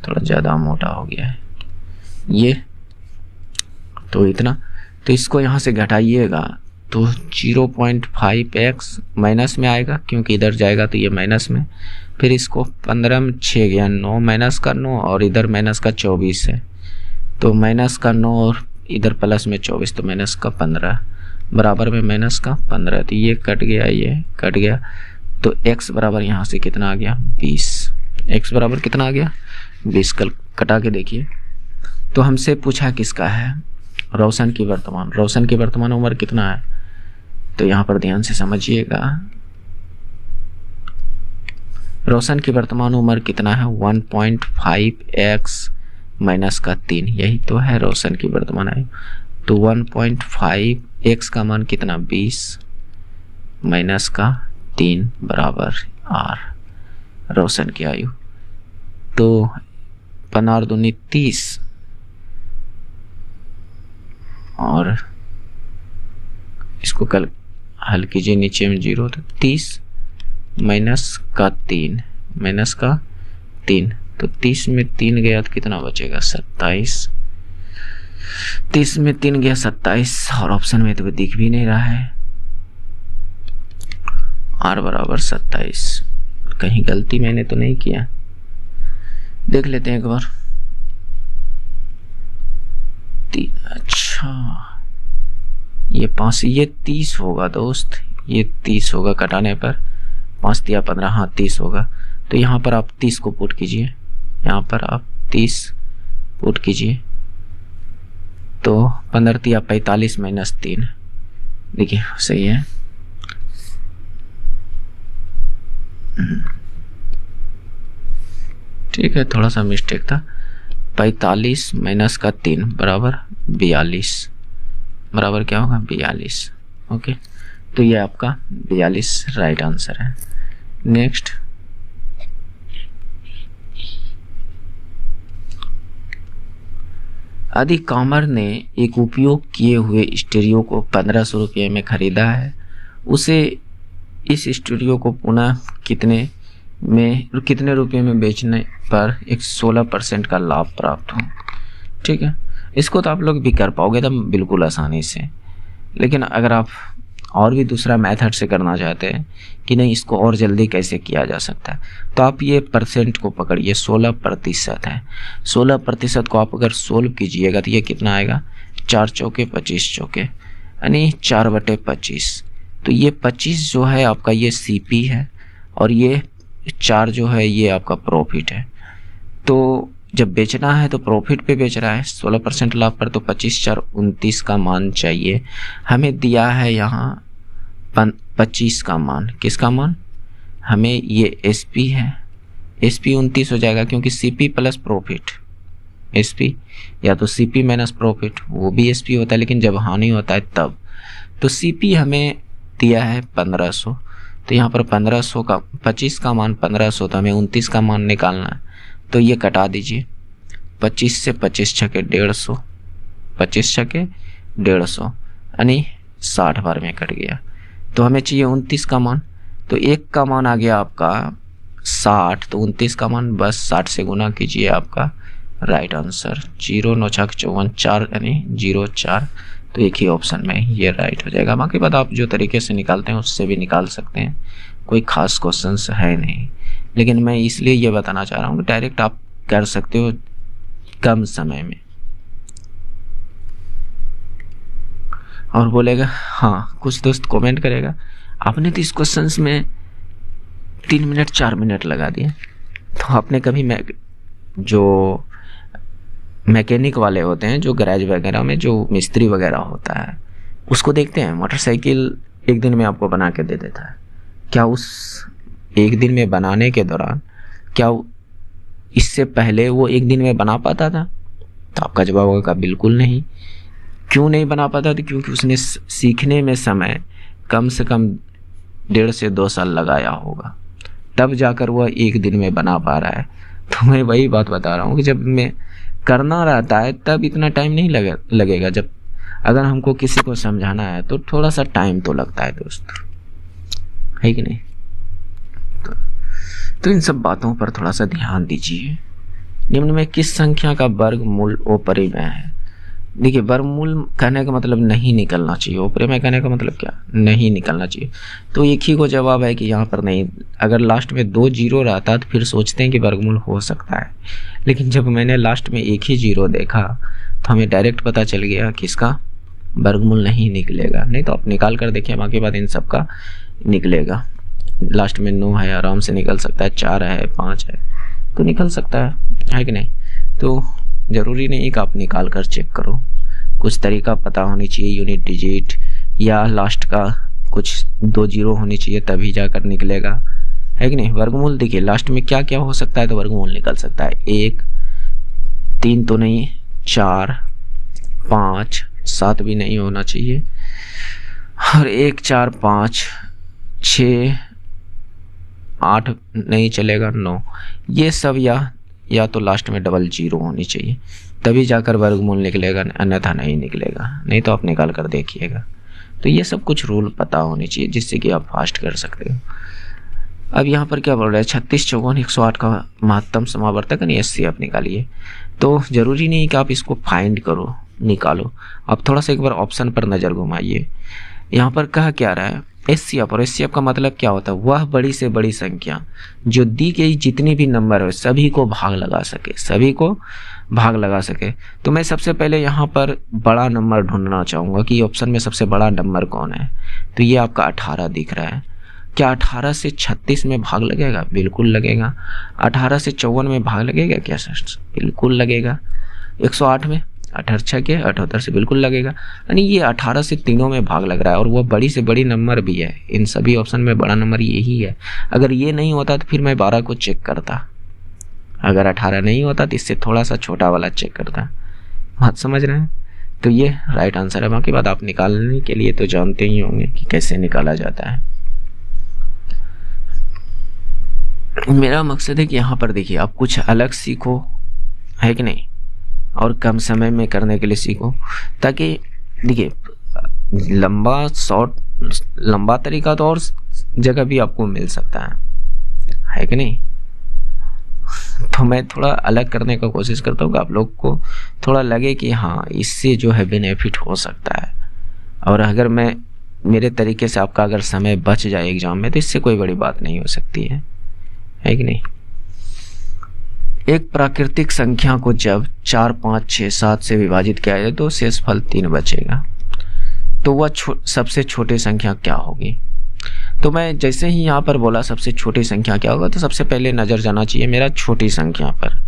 थोड़ा ज़्यादा मोटा हो गया है ये। तो इतना, तो इसको यहाँ से घटाइएगा तो 0.5x माइनस में आएगा क्योंकि इधर जाएगा तो ये माइनस में। फिर इसको 15 में 6 गया 9, माइनस का 9 और इधर माइनस का 24 है, तो माइनस का 9 और इधर प्लस में 24, तो माइनस का 15 बराबर में माइनस का 15। तो ये कट गया, ये कट गया, तो x बराबर यहाँ से कितना आ गया 20। x बराबर कितना आ गया 20। कल कटा के देखिए। तो हमसे पूछा किसका है, रोशन की वर्तमान। रोशन की वर्तमान उम्र कितना है, तो यहाँ पर ध्यान से समझिएगा। रोशन की वर्तमान उम्र कितना है 1.5x माइनस का 3, यही तो है रोशन की वर्तमान आयु। तो 1.5x का मान कितना 20 माइनस का 3 बराबर r, रोशन की आयु। तो 15 दूनी 30 और इसको कल हल कीजिए, नीचे में 0, तो 30 माइनस का 3, माइनस का 3, तो 30 में 3 गया तो कितना बचेगा 27। 30 में 3 गया 27, और ऑप्शन में तो दिख भी नहीं रहा है r बराबर 27। कहीं गलती मैंने तो नहीं किया, देख लेते हैं एक बार। अच्छा ये 5, ये 30 होगा दोस्त, ये 30 होगा कटाने पर, 5 दिया 15, हाँ 30 होगा। तो यहाँ पर आप 30 को पुट कीजिए, यहाँ पर आप 30 पुट कीजिए, तो 15 या 45 माइनस 3, देखिए सही है। ठीक है, थोड़ा सा मिस्टेक था। 45 माइनस का 3 बराबर 42, बराबर क्या होगा 42। ओके, तो ये आपका 42 राइट आंसर है। नेक्स्ट, आदि कामर ने एक उपयोग किए हुए स्टीरियो को 1500 रुपये में खरीदा है, उसे इस स्टूडियो को पुनः कितने रुपए में बेचने पर एक 16% का लाभ प्राप्त हो। ठीक है, इसको तो आप लोग भी कर पाओगे एकदम बिल्कुल आसानी से, लेकिन अगर आप और भी दूसरा मेथड से करना चाहते हैं कि नहीं इसको और जल्दी कैसे किया जा सकता है, तो आप ये परसेंट को पकड़िए, 16% है। 16% को आप अगर सोल्व कीजिएगा तो ये कितना आएगा, 4 चौके 25 चौके यानी 4/25। तो ये 25 जो है आपका ये CP है और ये 4 जो है ये आपका प्रॉफिट है। तो जब बेचना है तो प्रॉफिट पे बेच रहा है 16% लाभ पर, तो 25×4 29 का मान चाहिए। हमें दिया है यहाँ 25 का मान, किसका मान, हमें ये SP है, SP 29 हो जाएगा क्योंकि CP प्लस प्रॉफिट SP, या तो CP माइनस प्रॉफिट वो भी SP होता है, लेकिन जब हानि होता है तब। तो CP हमें दिया है 1500, तो यहाँ पर 1500 का 25 का मान 1500, तो हमें 29 का मान निकालना है। तो ये कटा दीजिए, 25 से 25 छके 150, 25 छके 150 यानी 60 बार में कट गया। तो हमें चाहिए 29 का मान, तो 1 का मान आ गया आपका 60, तो 29 का मान बस 60 से गुना कीजिए, आपका राइट आंसर 0 9 छक 54 4 यानी 04। तो एक ही ऑप्शन में ये राइट हो जाएगा। बाकी बात आप जो तरीके से निकालते हैं उससे भी निकाल सकते हैं, कोई खास क्वेश्चंस है नहीं, लेकिन मैं इसलिए ये बताना चाह रहा हूँ कि डायरेक्ट आप कर सकते हो कम समय में। और बोलेगा हाँ, कुछ दोस्त कमेंट करेगा आपने तो इस क्वेश्चंस में 3 मिनट 4 मिनट लगा दिए। तो आपने कभी जो मैकेनिक वाले होते हैं, जो गैराज वगैरह में जो मिस्त्री वगैरह होता है, उसको देखते हैं, मोटरसाइकिल एक दिन में आपको बना के दे देता है। क्या उस एक दिन में बनाने के दौरान क्या इससे पहले वो एक दिन में बना पाता था? तो आपका जवाब होगा बिल्कुल नहीं। क्यों नहीं बना पाता था? क्योंकि उसने सीखने में समय कम से कम 1.5 से 2 साल लगाया होगा, तब जाकर वह एक दिन में बना पा रहा है। तो मैं वही बात बता रहा हूँ कि जब मैं करना रहता है तब इतना टाइम नहीं लगेगा। जब अगर हमको किसी को समझाना है तो थोड़ा सा टाइम तो लगता है दोस्त, है कि नहीं? तो इन सब बातों पर थोड़ा सा ध्यान दीजिए। निम्न में किस संख्या का वर्गमूल अपरिमेय है? देखिए, वर्गमूल कहने का मतलब नहीं निकलना चाहिए, अपरिमेय कहने का मतलब क्या, नहीं निकलना चाहिए। तो एक ही को जवाब है कि यहाँ पर नहीं। अगर लास्ट में 2 जीरो रहता तो फिर सोचते हैं कि वर्गमूल हो सकता है, लेकिन जब मैंने लास्ट में एक ही जीरो देखा तो हमें डायरेक्ट पता चल गया कि इसका वर्गमूल नहीं निकलेगा। नहीं तो आप निकाल कर देखिए, बाकी बात इन सब का निकलेगा। लास्ट में 9 है, आराम से निकल सकता है, 4 है, 5 है, तो निकल सकता है कि नहीं? तो ज़रूरी नहीं कि आप निकाल कर चेक करो, कुछ तरीका पता होनी चाहिए, यूनिट डिजिट या लास्ट का कुछ 2 जीरो होनी चाहिए, तभी जाकर निकलेगा, है कि नहीं? वर्गमूल देखिए लास्ट में क्या क्या हो सकता है, तो वर्गमूल निकल सकता है 1, 3 तो नहीं, 4, 5, 7 भी नहीं होना चाहिए, और 1, 4, 5, 6, 8 नहीं चलेगा, 9, ये सब या तो लास्ट में डबल जीरो होनी चाहिए, तभी जाकर वर्गमूल निकलेगा, अन्यथा नहीं निकलेगा। नहीं तो आप निकाल कर देखिएगा। तो ये सब कुछ रूल पता होनी चाहिए जिससे कि आप फास्ट कर सकते हो। अब यहाँ पर क्या बोल रहा है, 36 54 108 का महत्तम समावर्तक यानी SC आप निकालिए। तो ज़रूरी नहीं कि आप इसको फाइंड करो, निकालो, आप थोड़ा सा एक बार ऑप्शन पर नज़र घुमाइए। यहाँ पर कहा क्या रहा है, SCF, और SCF का मतलब क्या होता है, वह बड़ी से बड़ी संख्या जो दी गई जितनी भी नंबर है सभी को भाग लगा सके, सभी को भाग लगा सके। तो मैं सबसे पहले यहाँ पर बड़ा नंबर ढूंढना चाहूँगा कि ऑप्शन में सबसे बड़ा नंबर कौन है। तो ये आपका 18 दिख रहा है। क्या 18 से 36 में भाग लगेगा? बिल्कुल लगेगा। 18 से 54 में भाग लगेगा क्या सर? बिल्कुल लगेगा। 108 में 18 छके 78 से बिल्कुल लगेगा, यानी ये 18 से तीनों में भाग लग रहा है और वो बड़ी से बड़ी नंबर भी है। इन सभी ऑप्शन में बड़ा नंबर यही है। अगर ये नहीं होता तो फिर मैं 12 को चेक करता, अगर 18 नहीं होता तो इससे थोड़ा सा छोटा वाला चेक करता। बात समझ रहे हैं? तो ये राइट आंसर है। बाकी बात आप निकालने के लिए तो जानते ही होंगे कि कैसे निकाला जाता है। मेरा मकसद है कि यहाँ पर देखिए आप कुछ अलग सीखो, है कि नहीं, और कम समय में करने के लिए सीखो, ताकि देखिए लंबा तरीका तो और जगह भी आपको मिल सकता है कि नहीं। तो मैं थोड़ा अलग करने का कोशिश करता हूँ कि आप लोग को थोड़ा लगे कि हाँ इससे जो है बेनिफिट हो सकता है। और अगर मैं मेरे तरीके से आपका अगर समय बच जाए एग्जाम में तो इससे कोई बड़ी बात नहीं हो सकती है कि नहीं। एक प्राकृतिक संख्या को जब 4, 5, 6, 7 से विभाजित किया जाए तो शेषफल 3 बचेगा, तो वह सबसे छोटी संख्या क्या होगी। तो मैं जैसे ही यहाँ पर बोला सबसे छोटी संख्या क्या होगा, तो सबसे पहले नज़र जाना चाहिए मेरा छोटी संख्या पर।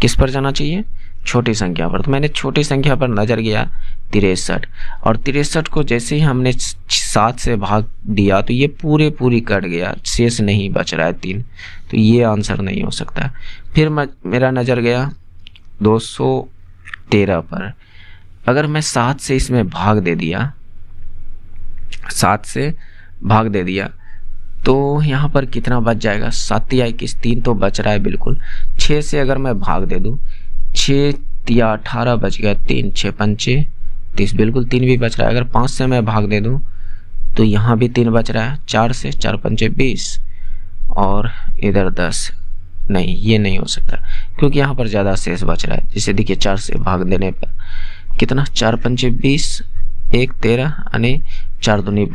किस पर जाना चाहिए? छोटी संख्या पर। तो मैंने छोटी संख्या पर नज़र गया 63, और 63 को जैसे ही हमने 7 से भाग दिया तो ये पूरी कट गया, शेष नहीं बच रहा है 3, तो ये आंसर नहीं हो सकता। फिर मेरा नज़र गया 213 पर। अगर मैं 7 से इसमें भाग दे दिया, 7 से भाग दे दिया तो यहाँ पर कितना बच जाएगा? 7 या 21, 3 तो बच रहा है बिल्कुल। 6 से अगर मैं भाग दे दूँ, 6 या 18 बच गया, 3 6 पंचे 30, बिल्कुल 3 भी बच रहा है। अगर 5 से मैं भाग दे दूँ तो यहाँ भी 3 बच रहा है। 4 से 4 पंचे 20 और इधर 10, नहीं ये नहीं हो सकता क्योंकि यहाँ पर ज़्यादा शेष बच रहा है। जैसे देखिए 4 से भाग देने पर कितना, 4 पंचे 20, 1 13 यानी 4 दूनी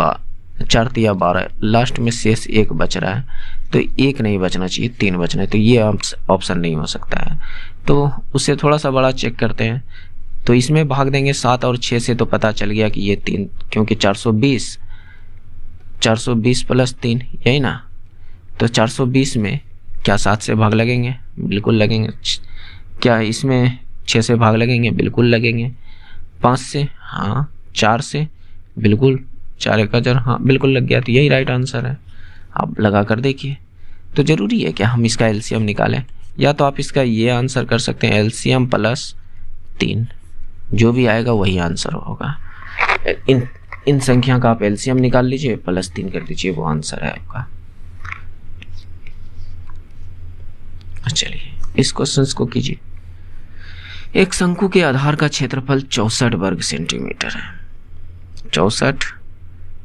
4 तिया 12, लास्ट में शेष 1 बच रहा है। तो 1 नहीं बचना चाहिए, 3 बचना है, तो ये ऑप्शन नहीं हो सकता है। तो उससे थोड़ा सा बड़ा चेक करते हैं। तो इसमें भाग देंगे 7 और 6 से, तो पता चल गया कि ये 3, क्योंकि 420 प्लस 3 यही ना। तो 420 में क्या 7 से भाग लगेंगे? बिल्कुल लगेंगे। क्या इसमें 6 से भाग लगेंगे? बिल्कुल लगेंगे। 5 से, हाँ। 4 से, बिल्कुल। 4 1 हजार, हाँ बिल्कुल लग गया। तो यही राइट आंसर है। आप लगा कर देखिए। तो ज़रूरी है कि हम इसका एलसीएम निकालें, या तो आप इसका ये आंसर कर सकते हैं एलसीएम प्लस 3, जो भी आएगा वही आंसर होगा। इन संख्या का आप एलसीएम निकाल लीजिए, प्लस 3 कर दीजिए, वो आंसर है आपका। चलिए इस क्वेश्चन को कीजिए। एक शंकु के आधार का क्षेत्रफल 64 वर्ग सेंटीमीटर है, 64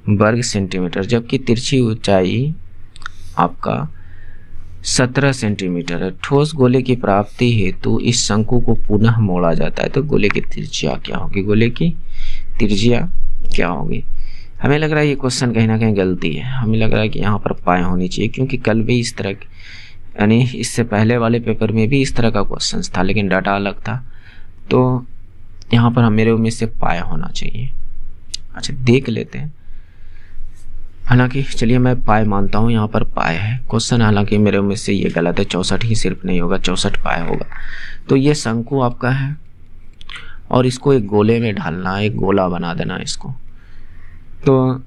वर्ग सेंटीमीटर, जबकि तिरछी ऊंचाई आपका 17 सेंटीमीटर है। ठोस गोले की प्राप्ति हेतु इस शंकु को पुनः मोड़ा जाता है, तो गोले की त्रिज्या क्या होगी? गोले की त्रिज्या क्या होगी? हमें लग रहा है ये क्वेश्चन कहीं ना कहीं गलती है। हमें लग रहा है कि यहाँ पर पाए होनी चाहिए, क्योंकि कल भी इस तरह, यानी इससे पहले वाले पेपर में भी इस तरह का क्वेश्चन था, लेकिन डाटा अलग था। तो यहाँ पर मेरे उम्मीद से पाया होना चाहिए। अच्छा देख लेते हैं। हालांकि चलिए मैं पाए मानता हूँ, यहाँ पर पाए है क्वेश्चन, हालांकि मेरे उम्मीद से ये गलत है। 64 ही सिर्फ नहीं होगा, 64 पाए होगा। तो ये शंकु आपका है और इसको एक गोले में ढालना है, एक गोला बना देना इसको। तो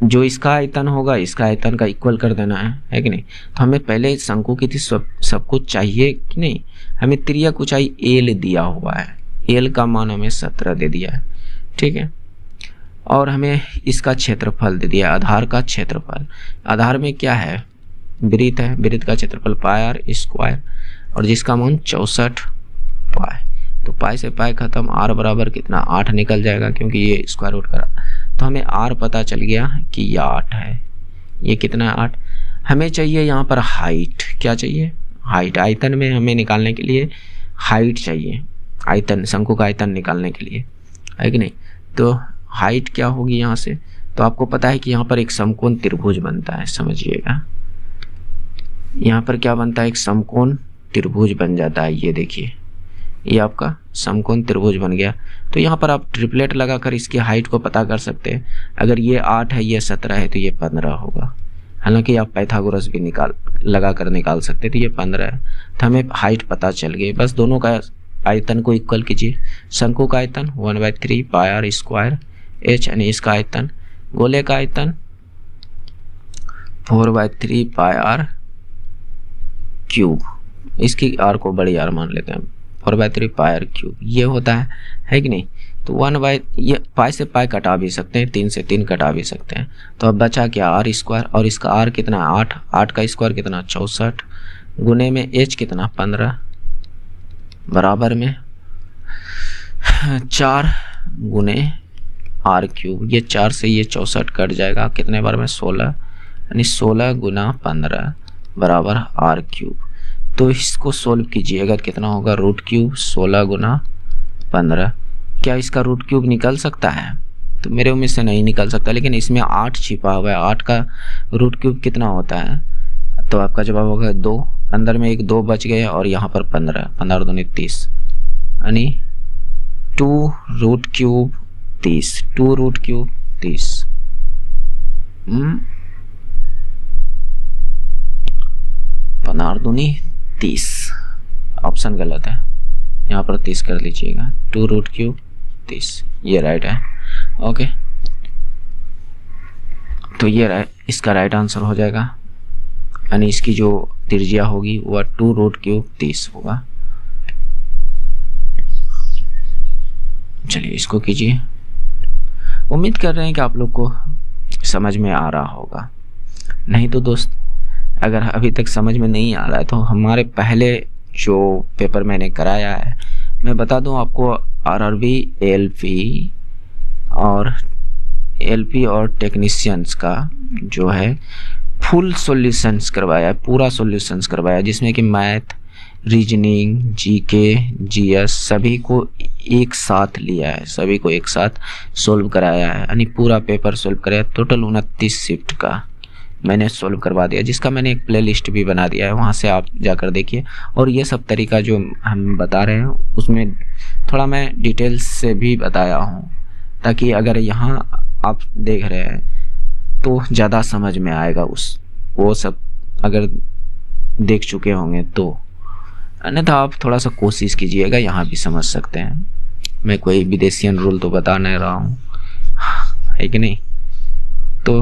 जो इसका आयतन होगा इसका आयतन का इक्वल कर देना है कि नहीं। तो हमें पहले शंकु की थी सब कुछ चाहिए कि नहीं। हमें तिर्यक ऊंचाई एल दिया हुआ है, एल का मान हमें 17 दे दिया है, ठीक है। और हमें इसका क्षेत्रफल दे दिया, आधार का क्षेत्रफल। आधार में क्या है? वृत्त है, वृत्त का क्षेत्रफल पाई आर स्क्वायर, और जिसका मान 64 पाई। तो पाई से पाई खत्म, आर बराबर कितना? 8 निकल जाएगा, क्योंकि ये स्क्वायर रूट करा। तो हमें आर पता चल गया कि ये 8 है। ये कितना है? 8। हमें चाहिए यहाँ पर हाइट। क्या चाहिए? हाइट। आयतन में हमें निकालने के लिए हाइट चाहिए, आयतन, शंकु का आयतन निकालने के लिए, है कि नहीं। तो हाइट क्या होगी यहाँ से? तो आपको पता है कि यहाँ पर एक समकोण त्रिभुज बनता है, समझिएगा। यहाँ पर क्या बनता है? एक समकोण त्रिभुज बन जाता है। ये देखिए, ये आपका समकोण त्रिभुज बन गया। तो यहाँ पर आप ट्रिपलेट लगाकर इसकी हाइट को पता कर सकते हैं। अगर ये 8 है, ये 17 है, तो ये 15 होगा। हालांकि आप पाइथागोरस भी लगा कर निकाल सकते, तो ये 15 है। तो हमें हाइट पता चल गई। बस दोनों का आयतन को इक्वल कीजिए। शंकु का आयतन 1/3 पाई आर स्क्वायर एच, यानी इसका आयतन। गोले का आयतन 4/3 पाई आर क्यूब, इसकी आर को बड़ी आर मान लेते हैं, 4/3 पाई आर क्यूब ये होता है कि नहीं। तो 1 ये पाई से पाई कटा भी सकते हैं, 3 से 3 कटा भी सकते हैं। तो अब बचा क्या, आर स्क्वायर, और इसका आर कितना 8, 8 का स्क्वायर कितना 64, गुने में एच कितना 15, बराबर में 4 गुने आर क्यूब। ये 4 से ये 64 कट जाएगा, कितने बार में 16, यानी 16 गुना 15 बराबर आर क्यूब। तो इसको सोल्व कीजिएगा, कितना होगा रूट क्यूब 16 गुना 15। क्या इसका रूट क्यूब निकल सकता है? तो मेरे उम्मीद से नहीं निकल सकता, लेकिन इसमें 8 छिपा हुआ है। 8 का रूट क्यूब कितना होता है? तो आपका जवाब होगा 2, अंदर में एक 2 बच गया और यहाँ पर 15, 15 दूनी 30, यानी 2 रूट क्यूब 30, 2 रूट क्यूब 30। 15 दूनी 30, ऑप्शन गलत है, यहाँ पर 30 कर लीजिएगा। 2 रूट क्यूब 30 ये राइट है। ओके, तो ये इसका राइट आंसर हो जाएगा, यानी इसकी जो त्रिज्या होगी वह 2 रूट क्यूब 30 होगा। चलिए इसको कीजिए। उम्मीद कर रहे हैं कि आप लोग को समझ में आ रहा होगा। नहीं तो दोस्त, अगर अभी तक समझ में नहीं आ रहा है तो हमारे पहले जो पेपर मैंने कराया है, मैं बता दूं आपको, आरआरबी एलपी और टेक्नीशियंस का जो है फुल सॉल्यूशंस करवाया है, पूरा सॉल्यूशंस करवाया, जिसमें कि मैथ, रीजनिंग, जीके, जीएस सभी को एक साथ लिया है, सभी को एक साथ सोल्व कराया है, यानी पूरा पेपर सोल्व कराया। टोटल 29 शिफ्ट का मैंने सोल्व करवा दिया, जिसका मैंने एक प्लेलिस्ट भी बना दिया है, वहाँ से आप जाकर देखिए। और ये सब तरीका जो हम बता रहे हैं उसमें थोड़ा मैं डिटेल्स से भी बताया हूँ, ताकि अगर यहाँ आप देख रहे हैं तो ज़्यादा समझ में आएगा वो सब अगर देख चुके होंगे तो। अन्यथा आप थोड़ा सा कोशिश कीजिएगा, यहाँ भी समझ सकते हैं। मैं कोई विदेशियन रूल तो बता नहीं रहा हूँ, है कि नहीं। तो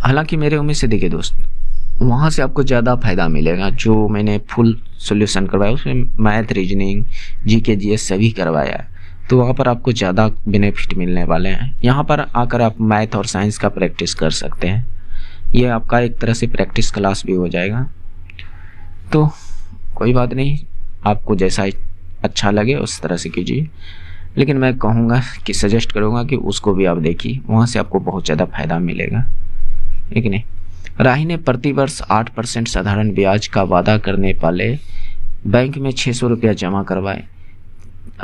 हालांकि मेरे उम्मीद से देखिए दोस्त, वहाँ से आपको ज़्यादा फायदा मिलेगा। जो मैंने फुल सॉल्यूशन करवाया उसमें मैथ, रीजनिंग, जीके, जीएस सभी करवाया है, तो वहाँ पर आपको ज़्यादा बेनिफिट मिलने वाले हैं। यहाँ पर आकर आप मैथ और साइंस का प्रैक्टिस कर सकते हैं, ये आपका एक तरह से प्रैक्टिस क्लास भी हो जाएगा। तो कोई बात नहीं, आपको जैसा अच्छा लगे उस तरह से कीजिए, लेकिन मैं कहूँगा कि सजेस्ट करूँगा कि उसको भी आप देखिए, वहाँ से आपको बहुत ज़्यादा फायदा मिलेगा, ठीक नहीं। राही ने प्रतिवर्ष 8% साधारण ब्याज का वादा करने वाले बैंक में 600 रुपया जमा करवाए।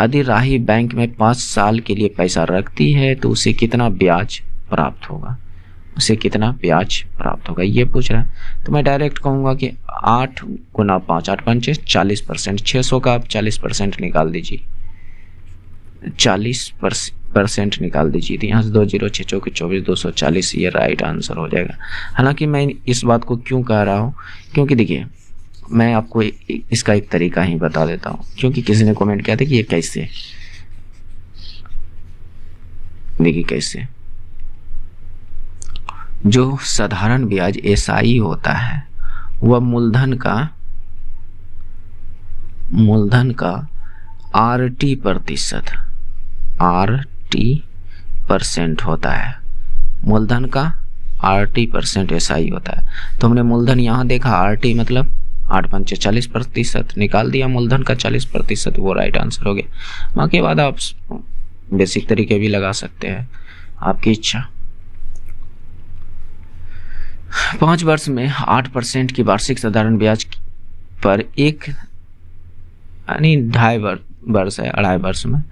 यदि राही बैंक में 5 साल के लिए पैसा रखती है तो उसे कितना ब्याज प्राप्त होगा, उसे कितना ब्याज प्राप्त होगा ये पूछ रहा है। तो मैं डायरेक्ट कहूँगा कि 8 गुना 5, 8 पंचे 40%, 600 का आप 40% निकाल दीजिए, 40% निकाल दीजिए। तो यहाँ से 2 0 6 चौके 24, 240 ये राइट आंसर हो जाएगा। हालांकि मैं इस बात को क्यों कह रहा हूँ, क्योंकि देखिए मैं आपको इसका एक तरीका ही बता देता हूँ, क्योंकि किसी ने कमेंट किया था कि ये कैसे, देखिए कैसे। जो साधारण ब्याज एसआई होता है वह मूलधन का आरटी % होता है, मूलधन का RT% एसआई होता है। तो हमने मूलधन यहाँ देखा, RT मतलब 8 पंचे 40% निकाल दिया, मूलधन का 40%, वो राइट आंसर हो गया। बाकी बाद आप बेसिक तरीके भी लगा सकते हैं, आपकी इच्छा। 5 वर्ष में 8% की वार्षिक साधारण ब्याज पर एक यानी 2.5 वर्ष है, 2.5 वर्ष में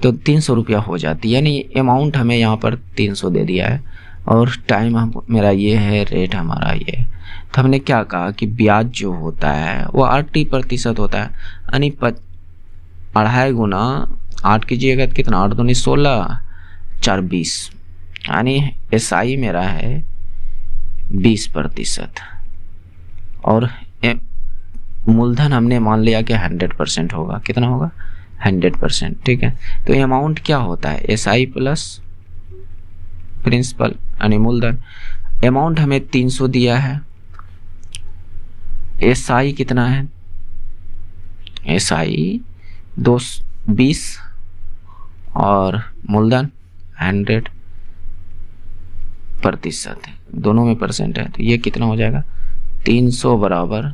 तो 300 रुपया हो जाती है, यानी अमाउंट हमें यहाँ पर 300 दे दिया है और टाइम मेरा ये है, रेट हमारा ये है। तो हमने क्या कहा कि ब्याज जो होता है वो 80% होता है, यानी 2.5 गुना 8 कीजिएगा तो कितना, 8 दूनी 16, 4 20, यानी एसआई मेरा है 20% और मूलधन हमने मान लिया कि 100% होगा। कितना होगा? 100%। ठीक है, तो अमाउंट क्या होता है? SI प्लस प्रिंसिपल यानी मूलधन। अमाउंट हमें 300 दिया है, SI कितना है? SI 220 और मूलधन 100% है, दोनों में परसेंट है, तो ये कितना हो जाएगा? 300 बराबर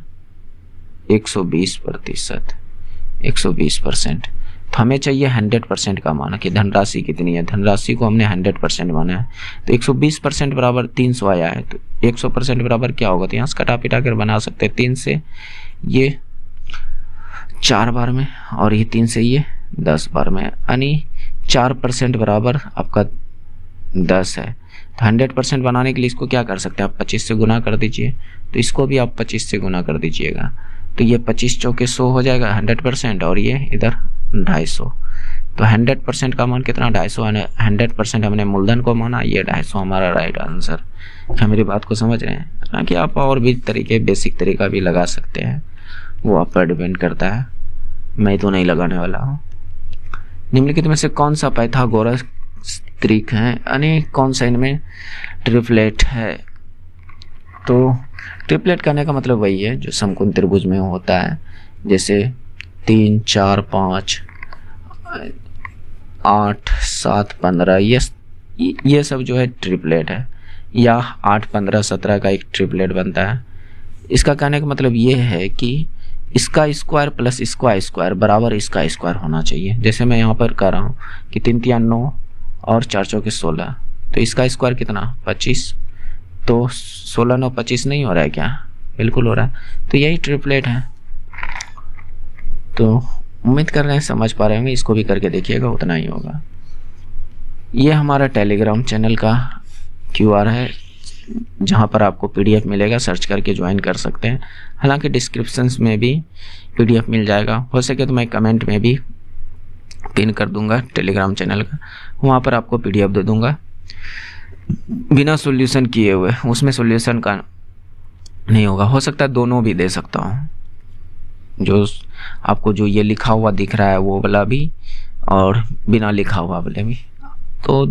120%। 120%। तो हमें चाहिए 100% का माना कि धनराशि कितनी है। धनराशि को हमने 100% माना है, तो 120% बराबर 300 आया है, तो 100% बराबर क्या होगा? तो यहाँ से कटा पिटा कर बना सकते हैं। 3 से ये 4 बार में और ये 3 से ये 10 बार में, यानी 4% बराबर आपका 10 है। तो 100% बनाने के लिए इसको क्या कर सकते हैं आप? 25 से गुना कर दीजिए, तो इसको भी आप 25 से गुना कर दीजिएगा, तो ये 25 चौके 100 हो जाएगा 100%, और ये इधर 250। तो 100% का मान कितना? 250। 100% हमने मूलधन को माना, ये 250 हमारा राइट आंसर। क्या मेरी बात को समझ रहे हैं? हालांकि आप और भी तरीके, बेसिक तरीका भी लगा सकते हैं, वो आप पर डिपेंड करता है, मैं तो नहीं लगाने वाला हूँ। निम्नलिखित में से कौन सा पाइथागोरस त्रिक है, यानी कौन सा इनमें ट्रिपलेट है? तो ट्रिपलेट करने का मतलब वही है जो समकोण त्रिभुज में होता है, जैसे 3, 4, 5, 8, 7, 15, ये सब जो है ट्रिपलेट है, या 8, 15, 17 का एक ट्रिपलेट बनता है। इसका कहने का मतलब ये है कि इसका स्क्वायर प्लस इसका स्क्वायर बराबर इसका स्क्वायर होना चाहिए। जैसे मैं यहाँ पर कर रहा हूँ कि 3 3 9 और 4 चौके 16, तो इसका स्क्वायर कितना? 25। तो 16 9 25 नहीं हो रहा है क्या? बिल्कुल हो रहा है। तो यही ट्रिपलेट है। तो उम्मीद कर रहे हैं समझ पा रहे होंगे, इसको भी करके देखिएगा, उतना ही होगा। ये हमारा टेलीग्राम चैनल का QR है, जहाँ पर आपको PDF मिलेगा, सर्च करके ज्वाइन कर सकते हैं। हालांकि डिस्क्रिप्शंस में भी PDF मिल जाएगा, हो सके तो मैं कमेंट में भी पिन कर दूंगा टेलीग्राम चैनल का, वहाँ पर आपको PDF दे दूंगा बिना सॉल्यूशन किए हुए। उसमें सॉल्यूशन का नहीं होगा, हो सकता है दोनों भी दे सकता हूँ, जो आपको जो ये लिखा हुआ दिख रहा है वो वाला भी और बिना लिखा हुआ वाले भी, तो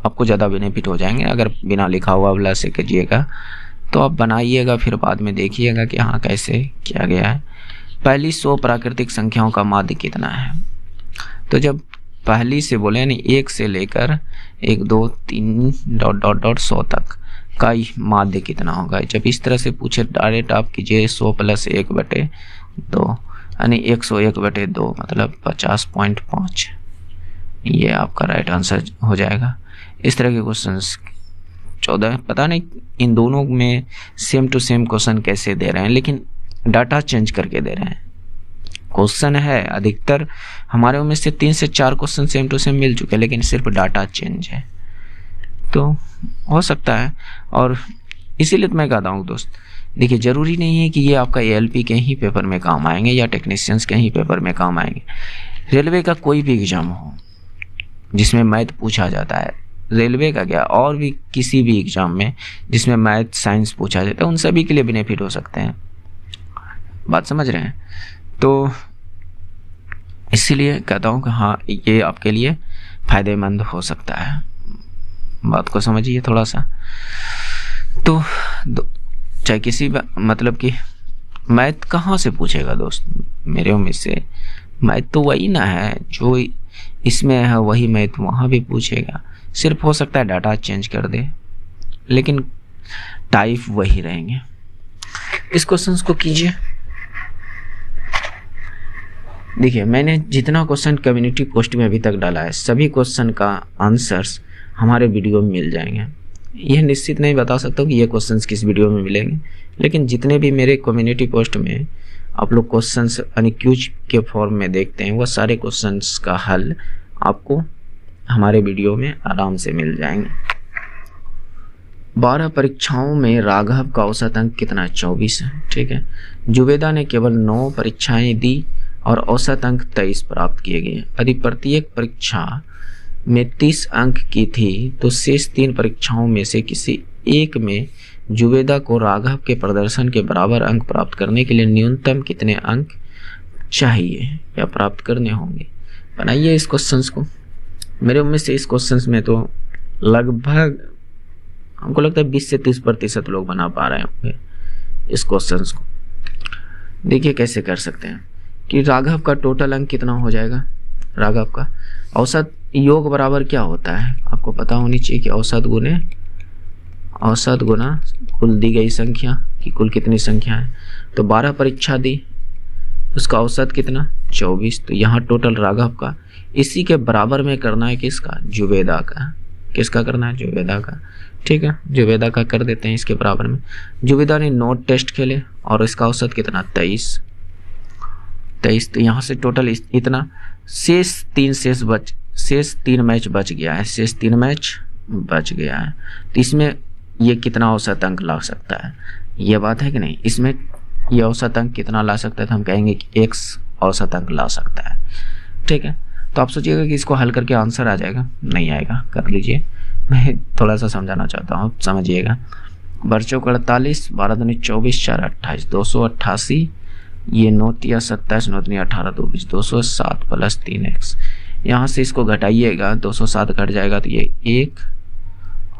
आपको ज़्यादा बेनिफिट हो जाएंगे। अगर बिना लिखा हुआ वाला से कीजिएगा तो आप बनाइएगा, फिर बाद में देखिएगा कि हाँ कैसे किया गया है। पहली 100 प्राकृतिक संख्याओं का माध्य कितना है? तो जब पहली से बोले यानी 1 से लेकर 1 2 3 ... 100 तक का माध्य कितना होगा? जब इस तरह से पूछे डायरेक्ट आप कीजिए 100 + 1/2 यानी 101/2 मतलब 50.5, ये आपका राइट आंसर हो जाएगा। इस तरह के क्वेश्चंस 14, पता नहीं इन दोनों में सेम टू सेम क्वेश्चन कैसे दे रहे हैं, लेकिन डाटा चेंज करके दे रहे हैं। क्वेश्चन है अधिकतर हमारे में से 3 से 4 क्वेश्चन सेम टू सेम मिल चुके हैं, लेकिन सिर्फ डाटा चेंज है, तो हो सकता है। और इसीलिए तो मैं कहता हूँ दोस्त, देखिए ज़रूरी नहीं है कि ये आपका ALP के ही पेपर में काम आएंगे या टेक्नीशियंस के ही पेपर में काम आएंगे। रेलवे का कोई भी एग्ज़ाम हो जिसमें मैथ पूछा जाता है, रेलवे का क्या और भी किसी भी एग्ज़ाम में जिसमें मैथ साइंस पूछा जाता है, उन सभी के लिए बेनिफिट हो सकते हैं। बात समझ रहे हैं? तो इसीलिए कहता हूँ कि हाँ ये आपके लिए फ़ायदेमंद हो सकता है। बात को समझिए थोड़ा सा। तो चाहे किसी मतलब कि मैथ कहाँ से पूछेगा दोस्त, मेरे उम्मीद से मैथ तो वही ना है जो इसमें है, वही मैथ वहाँ भी पूछेगा, सिर्फ हो सकता है डाटा चेंज कर दे, लेकिन टाइप वही रहेंगे। इस क्वेश्चन को कीजिए। देखिए मैंने जितना क्वेश्चन कम्युनिटी पोस्ट में अभी तक डाला है, सभी क्वेश्चन का आंसर्स हमारे वीडियो में मिल जाएंगे। यह निश्चित नहीं बता सकता कि ये क्वेश्चंस किस वीडियो में मिलेंगे, लेकिन जितने भी मेरे कम्युनिटी पोस्ट में आप लोग क्वेश्चंस यानी क्यूज के फॉर्म में देखते हैं, वह सारे क्वेश्चंस का हल आपको हमारे वीडियो में आराम से मिल जाएंगे। 12 परीक्षाओं में राघव का औसत अंक कितना? 24 है। ठीक है, जुबेदा ने केवल 9 परीक्षाएं दी और औसत अंक 23 प्राप्त किए गए। यदि प्रत्येक परीक्षा में 30 अंक की थी तो शेष 3 परीक्षाओं में से किसी एक में जुबेदा को राघव के प्रदर्शन के बराबर अंक प्राप्त करने के लिए न्यूनतम कितने अंक चाहिए या प्राप्त करने होंगे। बनाइए इस क्वेश्चंस को। मेरे उम्मीद से इस क्वेश्चंस में तो लगभग हमको लगता है 20 से 30% लोग बना पा रहे होंगे इस क्वेश्चंस को। देखिए कैसे कर सकते हैं कि राघव का टोटल अंक कितना हो जाएगा। राघव का औसत योग बराबर क्या होता है, आपको पता होनी चाहिए कि औसत गुना कुल दी गई संख्या कि कुल कितनी संख्या है। तो 12 परीक्षा दी, उसका औसत कितना 24। तो यहाँ टोटल राघव का इसी के बराबर में करना है किसका, जुबेदा का। किसका करना है, जुबेदा का। ठीक है, जुबेदा का कर देते हैं इसके बराबर में। जुबेदा ने 9 टेस्ट खेले और इसका औसत कितना 23। तो यहाँ से टोटल इतना शेष 3 मैच बच गया है। शेष 3 मैच बच गया है। तो इसमें ये कितना औसत अंक ला सकता है, ये बात है कि नहीं। इसमें ये औसत अंक कितना ला सकता है, तो हम कहेंगे कि x औसत अंक ला सकता है। ठीक है, तो आप सोचिएगा कि इसको हल करके आंसर आ जाएगा, नहीं आएगा। कर लीजिए, मैं थोड़ा सा समझाना चाहता हूँ, समझिएगा। 12 12 दूनी 24 4 28 288, ये 9 या 27 9 या 18 2 20 207 प्लस 3x। यहाँ से इसको घटाइएगा, 207 घट जाएगा तो ये 1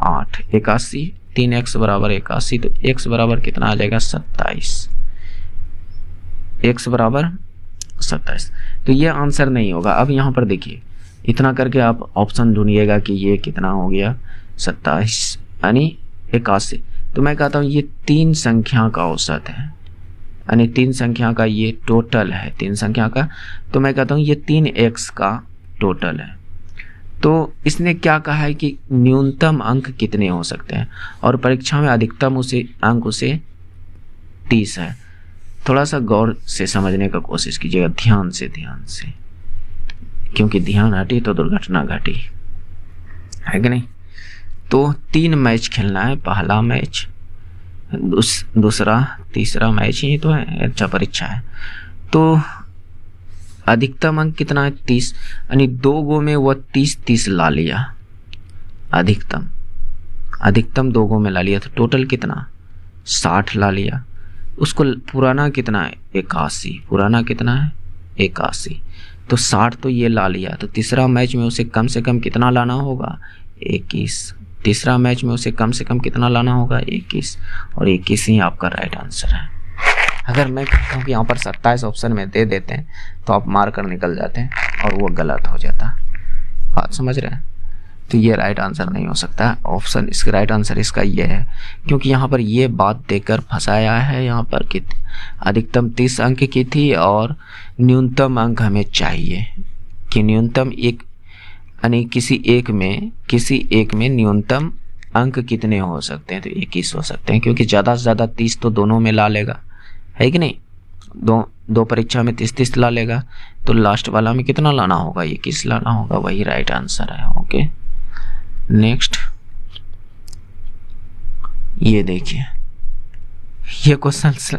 8 81, 3x बराबर 81। तो x बराबर कितना आ जाएगा 27। x बराबर 27। तो ये आंसर नहीं होगा। अब यहाँ पर देखिए, इतना करके आप ऑप्शन ढूंढिएगा कि ये कितना हो गया 27 यानी 81। तो मैं कहता हूँ ये 3 संख्या का औसत है, यानी 3 संख्या का ये टोटल है, 3 संख्या का। तो मैं कहता हूँ ये 3x का टोटल है। तो इसने क्या कहा है कि न्यूनतम अंक कितने हो सकते हैं और परीक्षा में अधिकतम अंक उसे 30 है। थोड़ा सा गौर से समझने का कोशिश कीजिएगा, ध्यान से, क्योंकि ध्यान हटी तो दुर्घटना घटी, है कि नहीं। तो 3 मैच खेलना है, पहला मैच, दूसरा, तीसरा मैच ही तो है, अच्छा परीक्षा है। तो अधिकतम अंक कितना है 30, यानी 2 गो में वह 30 ला लिया। अधिकतम 2 गो में ला लिया, तो टोटल कितना 60 ला लिया। उसको पुराना कितना है 81, पुराना कितना है 81। तो 60 तो ये ला लिया। तो तीसरा मैच में उसे कम से कम कितना लाना होगा 21। तीसरा मैच में उसे कम से कम कितना लाना होगा 21, और 21 ही आपका राइट आंसर है। अगर मैं कहता हूँ कि यहाँ पर 27 ऑप्शन में दे देते हैं तो आप मार कर निकल जाते हैं और वो गलत हो जाता। बात समझ रहे हैं। तो ये राइट आंसर नहीं हो सकता है। ऑप्शन इसका राइट आंसर इसका ये है, क्योंकि यहाँ पर ये बात देकर फंसाया है। यहाँ पर अधिकतम 30 अंक की थी और न्यूनतम अंक हमें चाहिए कि न्यूनतम एक, यानी किसी एक में न्यूनतम अंक कितने हो सकते हैं। तो 21 हो सकते हैं, क्योंकि ज़्यादा से ज़्यादा 30 तो दोनों में ला लेगा, है कि नहीं। दो परीक्षा में 30 ला लेगा, तो लास्ट वाला में कितना लाना होगा 21 लाना होगा, वही राइट आंसर है। ओके, नेक्स्ट ये देखिए, ये क्वेश्चन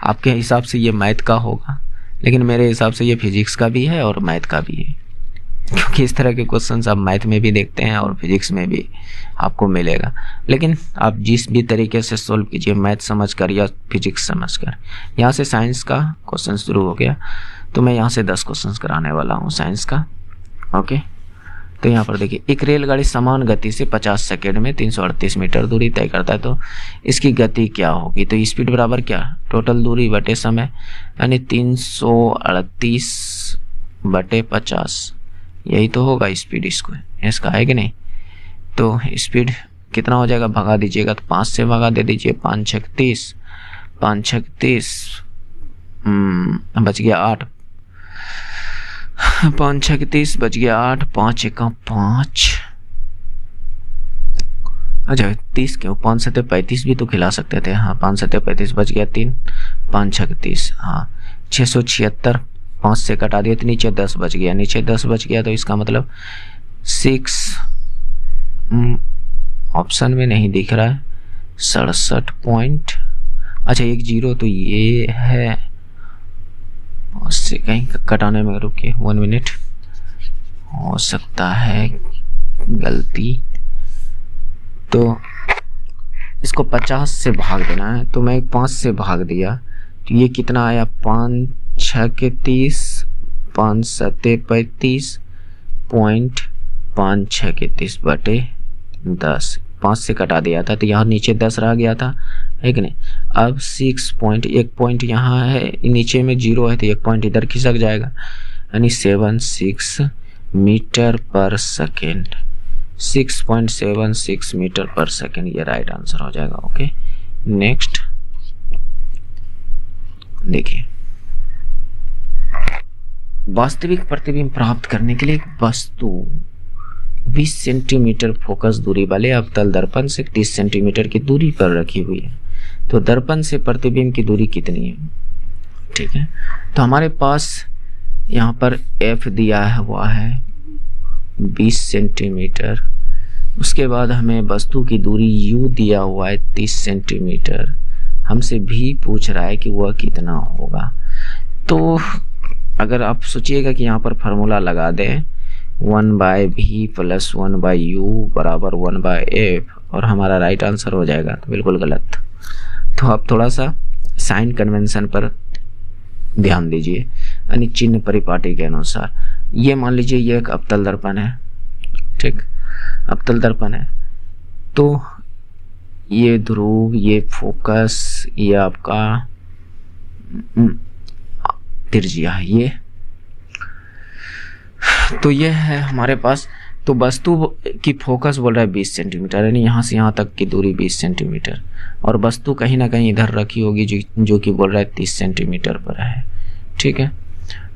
आपके हिसाब से ये मैथ का होगा, लेकिन मेरे हिसाब से ये फिजिक्स का भी है और मैथ का भी है, क्योंकि इस तरह के क्वेश्चंस आप मैथ में भी देखते हैं और फिजिक्स में भी आपको मिलेगा। लेकिन आप जिस भी तरीके से सोल्व कीजिए, मैथ समझकर या फिजिक्स समझकर। यहाँ से साइंस का क्वेश्चन शुरू हो गया, तो मैं यहाँ से 10 क्वेश्चंस कराने वाला हूँ साइंस का। ओके, तो यहाँ पर देखिए, एक रेलगाड़ी समान गति से 50 सेकेंड में 338 मीटर दूरी तय करता है, तो इसकी गति क्या होगी। तो स्पीड बराबर क्या, टोटल दूरी बटे समय, यानी 338 बटे 50, यही तो होगा स्पीड इसका, है कि नहीं। तो स्पीड कितना हो जाएगा, भगा दीजिएगा, तो 5 से भगा दे दीजिए, 5 छक 30 बच गया 8, 5 छक 30 बच गया 8, 5 एका 5, अच्छा 30 क्यों, 5 सत्ते 35 भी तो खिला सकते थे। हाँ, 5 सत्ते 35 बच गया 3, 5 छक 30, हाँ 676, 5 से कटा दिया तो नीचे 10 बच गया, नीचे 10 बच गया, तो इसका मतलब 6 ऑप्शन में नहीं दिख रहा है, 67 पॉइंट, अच्छा 1 0 तो ये है, उससे कहीं कटाने में रुकिए 1 मिनट, हो सकता है गलती। तो इसको 50 से भाग देना है, तो मैं 5 से भाग दिया तो ये कितना आया, 5 6 के 30, 5 7 35, 5 6 के 30 बटे 10, 5 से कटा दिया था तो यहाँ नीचे 10 रह गया था, है कि नहीं। अब 6 पॉइंट, एक पॉइंट यहाँ है, नीचे में 0 है तो एक पॉइंट इधर खिसक जाएगा, यानी 76 मीटर पर सेकेंड, 6.76 मीटर पर सेकेंड, ये राइट आंसर हो जाएगा। ओके, नेक्स्ट देखिए, वास्तविक प्रतिबिंब प्राप्त करने के लिए एक वस्तु 20 सेंटीमीटर फोकस दूरी वाले अवतल दर्पण से 30 सेंटीमीटर की दूरी पर रखी हुई है, तो दर्पण से प्रतिबिंब की दूरी कितनी है। ठीक है, तो हमारे पास यहाँ पर F दिया है हुआ है 20 सेंटीमीटर, उसके बाद हमें वस्तु की दूरी U दिया हुआ है 30 सेंटीमीटर, हमसे भी पूछ रहा है कि वह कितना होगा। तो अगर आप सोचिएगा कि यहाँ पर फार्मूला लगा दें 1/v + 1/u बराबर 1/f और हमारा राइट आंसर हो जाएगा, तो बिल्कुल गलत। तो आप थोड़ा सा साइन कन्वेंशन पर ध्यान दीजिए, यानी चिन्ह परिपाटी के अनुसार। ये मान लीजिए ये एक अवतल दर्पण है, ठीक, अवतल दर्पण है, तो ये ध्रुव, ये फोकस, ये आपका त्रिज्या है, ये तो ये है हमारे पास। तो वस्तु की फोकस बोल रहा है 20 सेंटीमीटर, यानी यहाँ से यहाँ तक की दूरी 20 सेंटीमीटर, और वस्तु कहीं ना कहीं इधर रखी होगी जो कि बोल रहा है 30 सेंटीमीटर पर है। ठीक है,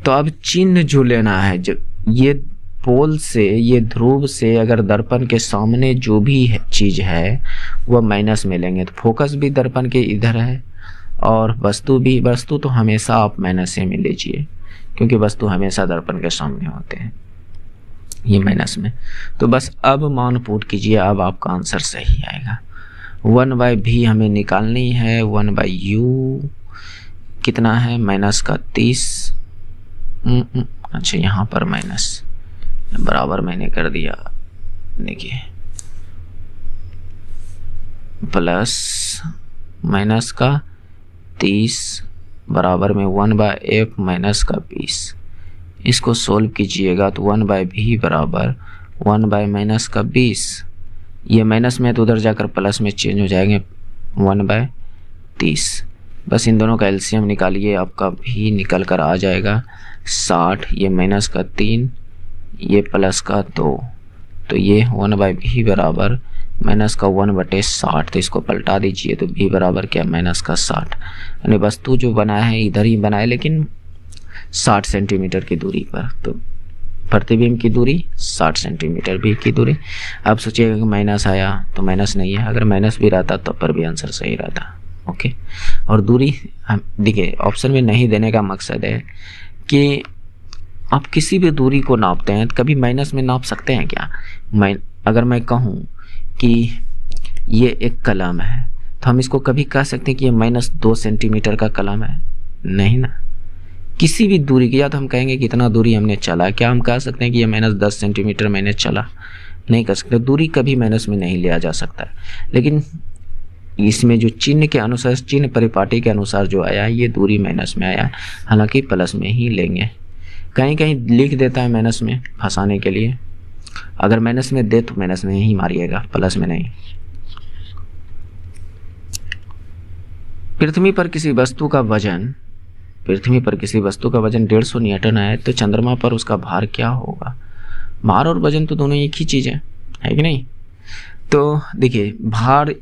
तो अब चिन्ह जो लेना है, जो ये पोल से, ये ध्रुव से अगर दर्पण के सामने जो भी चीज है वह माइनस में लेंगे, तो फोकस भी दर्पण के इधर है और वस्तु भी, वस्तु तो हमेशा आप माइनस में लीजिए क्योंकि वस्तु हमेशा दर्पण के सामने होते हैं, ये माइनस में। तो बस अब मान पुट कीजिए, अब आपका आंसर सही आएगा। 1/v हमें निकालनी है, 1/u कितना है, -30, अच्छा यहाँ पर माइनस बराबर मैंने कर दिया, देखिए प्लस -30 बराबर में 1/f -20। इसको सोल्व कीजिएगा तो 1/v बराबर 1/-20, ये माइनस में तो उधर जाकर प्लस में चेंज हो जाएंगे, 1/30। बस इन दोनों का एलसीएम निकालिए, आपका v निकल कर आ जाएगा 60, ये -3, ये +2, तो ये 1/v बराबर -1/60। तो इसको पलटा दीजिए तो v बराबर क्या, -60, यानी वस्तु जो बना है इधर ही बना है लेकिन 60 सेंटीमीटर की दूरी पर, तो प्रतिबिंब की दूरी 60 सेंटीमीटर भी की दूरी। अब सोचिएगा कि माइनस आया तो माइनस नहीं है, अगर माइनस भी रहता तब पर भी आंसर सही रहता। ओके, और दूरी देखिए ऑप्शन में नहीं देने का मकसद है कि आप किसी भी दूरी को नापते हैं तो कभी माइनस में नाप सकते हैं क्या। अगर मैं कहूँ कि ये एक कलम है तो हम इसको कभी कह सकते हैं कि ये -2 सेंटीमीटर का कलम है, नहीं ना। किसी भी दूरी की, या तो हम कहेंगे कि इतना दूरी हमने चला, क्या हम कह सकते हैं कि ये -10 सेंटीमीटर मैंने चला, नहीं कर सकते। दूरी कभी माइनस में नहीं लिया जा सकता है, लेकिन इसमें जो चिन्ह के अनुसार, चिन्ह परिपाटी के अनुसार जो आया है ये दूरी माइनस में आया है, हालांकि प्लस में ही लेंगे। कहीं कहीं लिख देता है माइनस में फंसाने के लिए, अगर माइनस में दे तो माइनस में ही मारिएगा, प्लस में नहीं। पृथ्वी पर किसी वस्तु का वजन 150 न्यूटन है, तो चंद्रमा पर उसका भार क्या होगा। भार और वजन तो दोनों एक ही चीज है कि नहीं। तो देखिए भार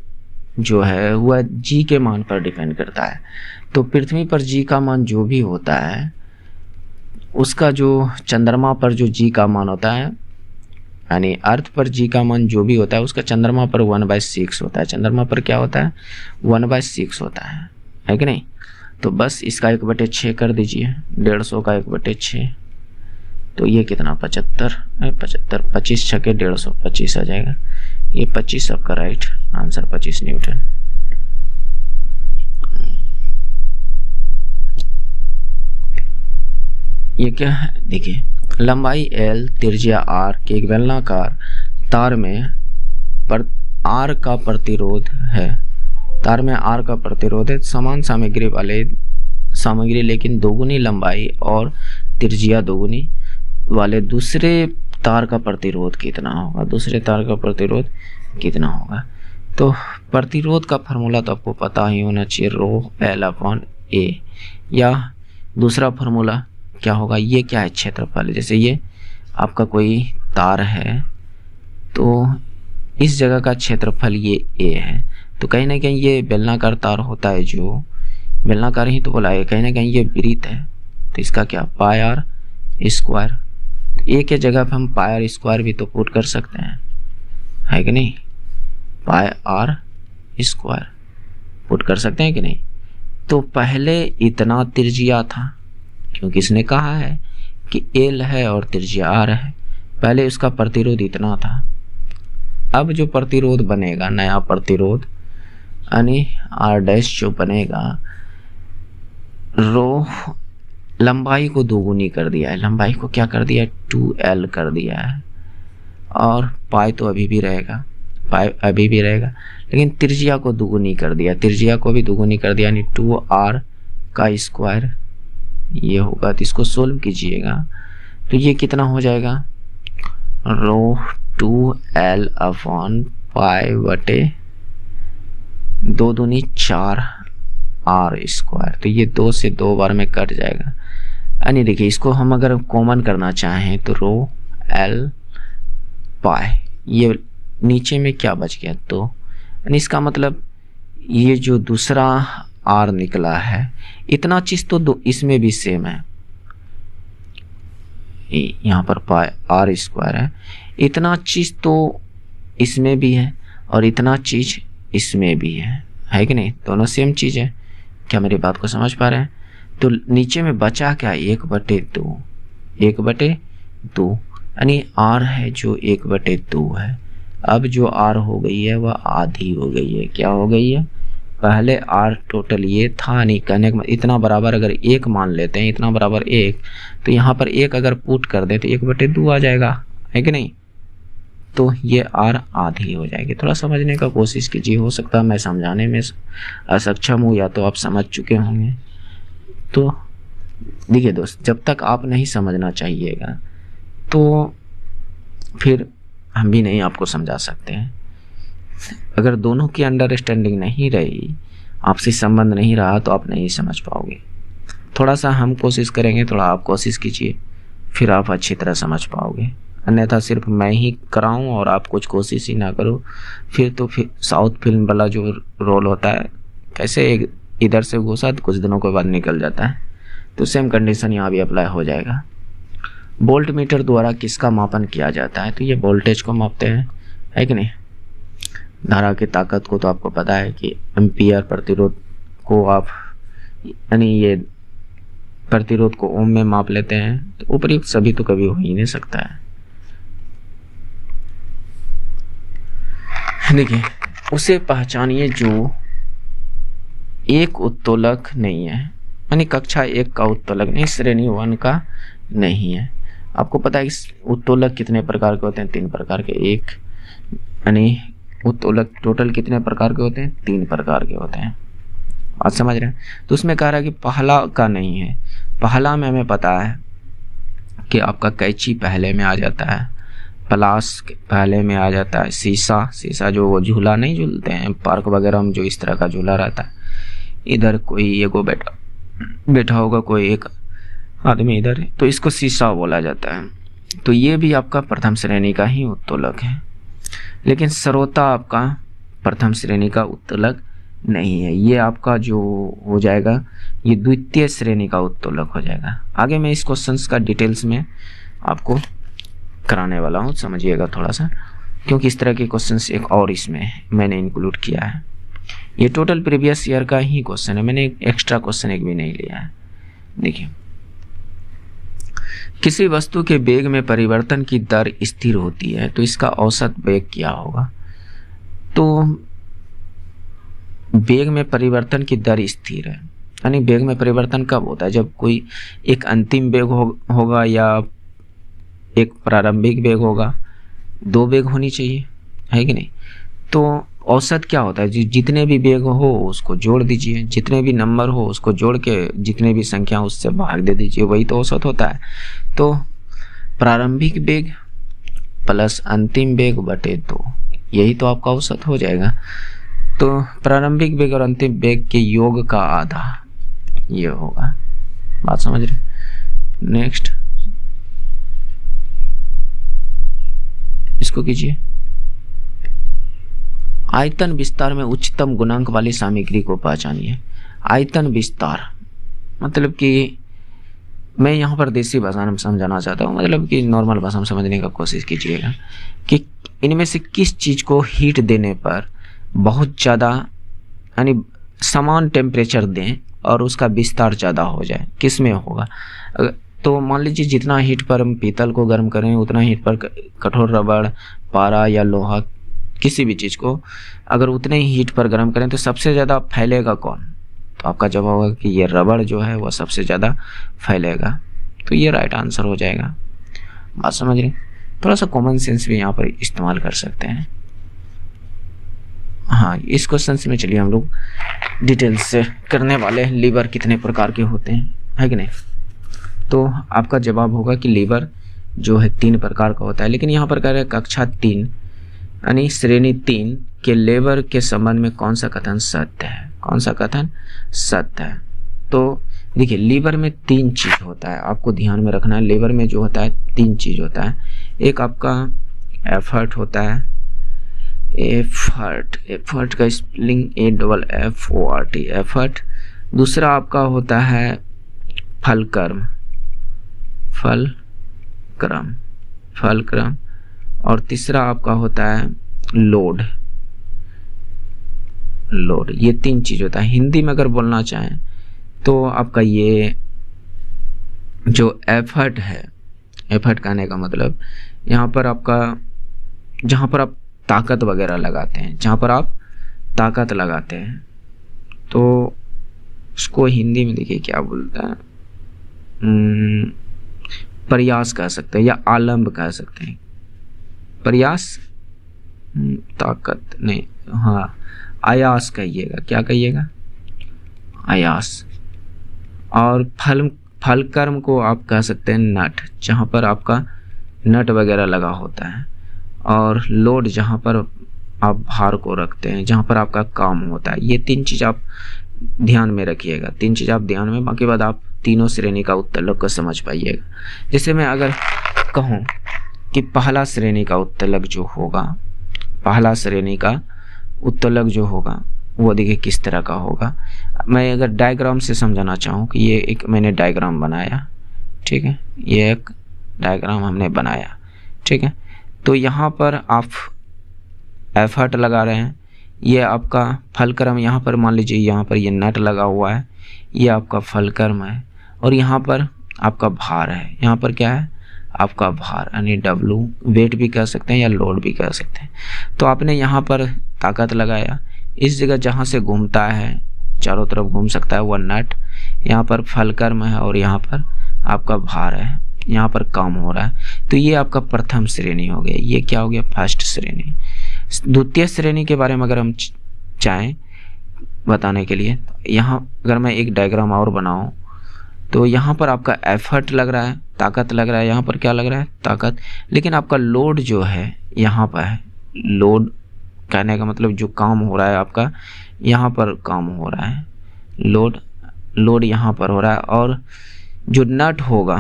जो है वह g के मान पर डिपेंड करता है, तो पृथ्वी पर g का मान जो भी होता है उसका जो चंद्रमा पर जो g का मान होता है, यानी अर्थ पर g का मान जो भी होता है उसका चंद्रमा पर 1/6 होता है। चंद्रमा पर क्या होता है, 1/6 होता है कि नहीं। तो बस इसका 1/6 कर दीजिए, 150 का 1/6, तो ये कितना 75, 25 6 के 150, 25 आ जाएगा। ये 25 आपका राइट आंसर, 25 न्यूटन। ये क्या है, देखिए लंबाई L, त्रिज्या R के एक बेलनाकार तार में R का प्रतिरोध है तार में R का प्रतिरोध है, समान सामग्री लेकिन दोगुनी लंबाई और त्रिज्या दोगुनी वाले दूसरे तार का प्रतिरोध कितना होगा, दूसरे तार का प्रतिरोध कितना होगा। तो प्रतिरोध का फार्मूला तो आपको पता ही होना चाहिए, रो L/A, या दूसरा फार्मूला क्या होगा, ये क्या है, क्षेत्रफल। जैसे ये आपका कोई तार है तो इस जगह का क्षेत्रफल ये A है, तो कहीं ना कहीं ये बेलनाकार तार होता है, जो बेलनाकार ही तो बोला है, कहीं ना कहीं ये वृत्त है, तो इसका क्या पाई R स्क्वायर। A के जगह पे हम पाई R स्क्वायर भी तो पुट कर सकते हैं, है कि नहीं, पाई R स्क्वायर पुट कर सकते हैं कि नहीं। तो पहले इतना त्रिज्या था, क्योंकि इसने कहा है कि L है और त्रिज्या R है, पहले उसका प्रतिरोध इतना था। अब जो प्रतिरोध बनेगा, नया प्रतिरोध यानी R' जो बनेगा, रो लंबाई को दोगुनी कर दिया है, लंबाई को क्या कर दिया है, 2L कर दिया है, और पाई तो अभी भी रहेगा, पाई अभी भी रहेगा, लेकिन त्रिज्या को दोगुनी कर दिया, त्रिज्या को भी दोगुनी कर दिया, यानी 2R का स्क्वायर ये होगा। तो इसको सोल्व कीजिएगा तो ये कितना हो जाएगा, रो 2L/पाई बटे 2 दूनी 4 R स्क्वायर। तो ये 2 से 2 बार में कट जाएगा, यानी देखिए इसको हम अगर कॉमन करना चाहें तो रो L पाई, ये नीचे में क्या बच गया 2, यानी इसका मतलब ये जो दूसरा R निकला है, इतना चीज तो इसमें भी सेम है, यहाँ पर पाई R स्क्वायर है, इतना चीज तो इसमें भी है और इतना चीज इसमें भी है कि नहीं, दोनों सेम चीज है। क्या मेरी बात को समझ पा रहे हैं। तो नीचे में बचा क्या, 1/2, 1/2, यानी R है जो 1/2 है। अब जो R हो गई है वह आधी हो गई है, क्या हो गई है, पहले R टोटल ये था, नहीं कहने का इतना बराबर अगर 1 मान लेते हैं, इतना बराबर 1, तो यहाँ पर 1 अगर पुट कर दे तो 1/2 आ जाएगा, है कि नहीं। तो ये R आधी हो जाएगी। थोड़ा समझने का कोशिश कीजिए, हो सकता है मैं समझाने में असक्षम हूँ, या तो आप समझ चुके होंगे। तो देखिए दोस्त, जब तक आप नहीं समझना चाहिएगा तो फिर हम भी नहीं आपको समझा सकते हैं। अगर दोनों की अंडरस्टैंडिंग नहीं रही, आपसी संबंध नहीं रहा, तो आप नहीं समझ पाओगे। थोड़ा सा हम कोशिश करेंगे, थोड़ा आप कोशिश कीजिए, फिर आप अच्छी तरह समझ पाओगे। अन्यथा सिर्फ मैं ही कराऊं और आप कुछ कोशिश ही ना करो, फिर साउथ फिल्म वाला जो रोल होता है, कैसे एक इधर से घुसा तो कुछ दिनों के बाद निकल जाता है, तो सेम कंडीशन यहाँ भी अप्लाई हो जाएगा। वोल्ट मीटर द्वारा किसका मापन किया जाता है, तो ये वोल्टेज को मापते हैं, है कि नहीं। धारा की ताकत को तो आपको पता है कि एम्पियर, प्रतिरोध को आप यानी ये प्रतिरोध को ओम में माप लेते हैं, तो उपयुक्त सभी तो कभी हो ही नहीं सकता है। देखिए, उसे पहचानिए जो एक उत्तोलक नहीं है, यानी कक्षा 1 का उत्तोलक नहीं, श्रेणी 1 का नहीं है। आपको पता है इस उत्तोलक कितने प्रकार के होते हैं, 3 प्रकार के। एक यानी उत्तोलक टोटल कितने प्रकार के होते हैं, 3 प्रकार के होते हैं। आज समझ रहे हैं। तो उसमें कह रहा है कि पहला का नहीं है। पहला में हमें पता है कि आपका कैंची पहले में आ जाता है, प्लास्क पहले में आ जाता है, शीशा जो वो झूला नहीं झूलते हैं पार्क वगैरह में, जो इस तरह का झूला रहता है, इधर कोई एगो बैठा होगा, कोई एक आदमी इधर है, तो इसको शीशा बोला जाता है। तो ये भी आपका प्रथम श्रेणी का ही उत्तोलक है। लेकिन श्रोता आपका प्रथम श्रेणी का उत्तोलक नहीं है, ये आपका जो हो जाएगा ये द्वितीय श्रेणी का उत्तोलक हो जाएगा। आगे मैं इस क्वेश्चंस का डिटेल्स में आपको कराने वाला हूँ, समझिएगा थोड़ा सा, क्योंकि इस तरह के क्वेश्चंस एक और इसमें मैंने इंक्लूड किया है। ये टोटल प्रीवियस ईयर का ही क्वेश्चन है, मैंने एक्स्ट्रा क्वेश्चन एक भी नहीं लिया है। देखिए, किसी वस्तु के वेग में परिवर्तन की दर स्थिर होती है, तो इसका औसत वेग क्या होगा। तो वेग में परिवर्तन की दर स्थिर है, यानी वेग में परिवर्तन कब होता है, जब कोई एक अंतिम वेग होगा या एक प्रारंभिक वेग होगा, 2 वेग होनी चाहिए, है कि नहीं। तो औसत क्या होता है, जितने भी वेग हो उसको जोड़ दीजिए, जितने भी नंबर हो उसको जोड़ के जितने भी संख्या उससे भाग दे दीजिए, वही तो औसत होता है। तो प्रारंभिक वेग प्लस अंतिम वेग बटे 2, यही तो आपका औसत हो जाएगा। तो प्रारंभिक वेग और अंतिम वेग के योग का आधा ये होगा। बात समझ रहे? नेक्स्ट इसको कीजिए। आयतन विस्तार में उच्चतम गुणांक वाली सामग्री को पहचानिए। आयतन विस्तार मतलब कि मैं यहाँ पर देसी भाषा में समझाना चाहता हूँ, मतलब कि नॉर्मल भाषा में समझने का कोशिश कीजिएगा कि इनमें से किस चीज़ को हीट देने पर बहुत ज़्यादा यानी समान टेम्परेचर दें और उसका विस्तार ज़्यादा हो जाए, किस में होगा। तो मान लीजिए जितना हीट पर हम पीतल को गर्म करें उतना हीट पर कठोर रबड़, पारा या लोहा, किसी भी चीज़ को अगर उतने ही हीट पर गर्म करें तो सबसे ज़्यादा फैलेगा कौन? तो आपका जवाब होगा कि ये रबड़ जो है वह सबसे ज़्यादा फैलेगा। तो ये राइट आंसर हो जाएगा। बात समझ रहे? थोड़ा सा कॉमन सेंस भी यहाँ पर इस्तेमाल कर सकते हैं। हाँ, इस क्वेश्चन में चलिए हम लोग डिटेल्स से करने वाले हैं। लीवर कितने प्रकार के होते हैं, है कि नहीं? तो आपका जवाब होगा कि लीवर जो है 3 प्रकार का होता है। लेकिन यहाँ पर कह रहे हैं कक्षा 3 यानी श्रेणी 3 के लीवर के संबंध में कौन सा कथन सत्य है? कौन सा कथन सत्य है? तो देखिए लीवर में 3 चीज होता है, आपको ध्यान में रखना है। लीवर में जो होता है 3 चीज होता है। एक आपका एफर्ट होता है, एफर्ट का स्पेलिंग AFFORT एफर्ट। दूसरा आपका होता है फलक्रम, और तीसरा आपका होता है लोड। ये 3 चीज होता है। हिंदी में अगर बोलना चाहें तो आपका ये जो एफर्ट है, एफर्ट कहने का मतलब यहाँ पर आपका जहाँ पर आप ताकत वगैरह लगाते हैं, जहाँ पर आप ताकत लगाते हैं तो उसको हिंदी में देखिए क्या बोलता है, प्रयास कह सकते हैं या आलम्ब कह सकते हैं। प्रयास ताकत नहीं, हाँ आयास कहिएगा। क्या कहिएगा? आयास। और फलकर्म को आप कह सकते हैं नट, जहाँ पर आपका नट वगैरह लगा होता है। और लोड जहाँ पर आप भार को रखते हैं, जहाँ पर आपका काम होता है। ये 3 चीज़ आप ध्यान में रखिएगा। 3 चीज़ आप ध्यान में, बाकी बाद आप तीनों श्रेणी का उत्तलक को समझ पाइएगा। जैसे मैं अगर कहूँ कि पहला श्रेणी का उत्तलक जो होगा, पहला श्रेणी का उत्तलक जो होगा वो देखिए किस तरह का होगा। मैं अगर डायग्राम से समझाना चाहूँ कि ये एक मैंने डायग्राम बनाया, ठीक है, ये एक डायग्राम हमने बनाया, ठीक है। तो यहाँ पर आप एफर्ट लगा रहे हैं, ये आपका फलक्रम, यहाँ पर मान लीजिए यहाँ पर ये नट लगा हुआ है, ये आपका फलक्रम है, और यहाँ पर आपका भार है। यहाँ पर क्या है? आपका भार यानी W, वेट भी कह सकते हैं या लोड भी कह सकते हैं। तो आपने यहाँ पर ताकत लगाया, इस जगह जहाँ से घूमता है, चारों तरफ घूम सकता है वह नट, यहाँ पर फलक्रम है और यहाँ पर आपका भार है, यहाँ पर काम हो रहा है। तो ये आपका प्रथम श्रेणी हो गया। ये क्या हो गया? फर्स्ट श्रेणी। द्वितीय श्रेणी के बारे में अगर हम चाहें बताने के लिए, तो यहाँ अगर मैं एक डायग्राम और बनाऊं तो यहाँ पर आपका एफर्ट लग रहा है, ताकत लग रहा है, यहाँ पर क्या लग रहा है? ताकत। लेकिन आपका लोड जो है यहाँ पर है। लोड कहने का मतलब जो काम हो रहा है आपका, यहाँ पर काम हो रहा है, लोड यहाँ पर हो रहा है। और जो नट होगा,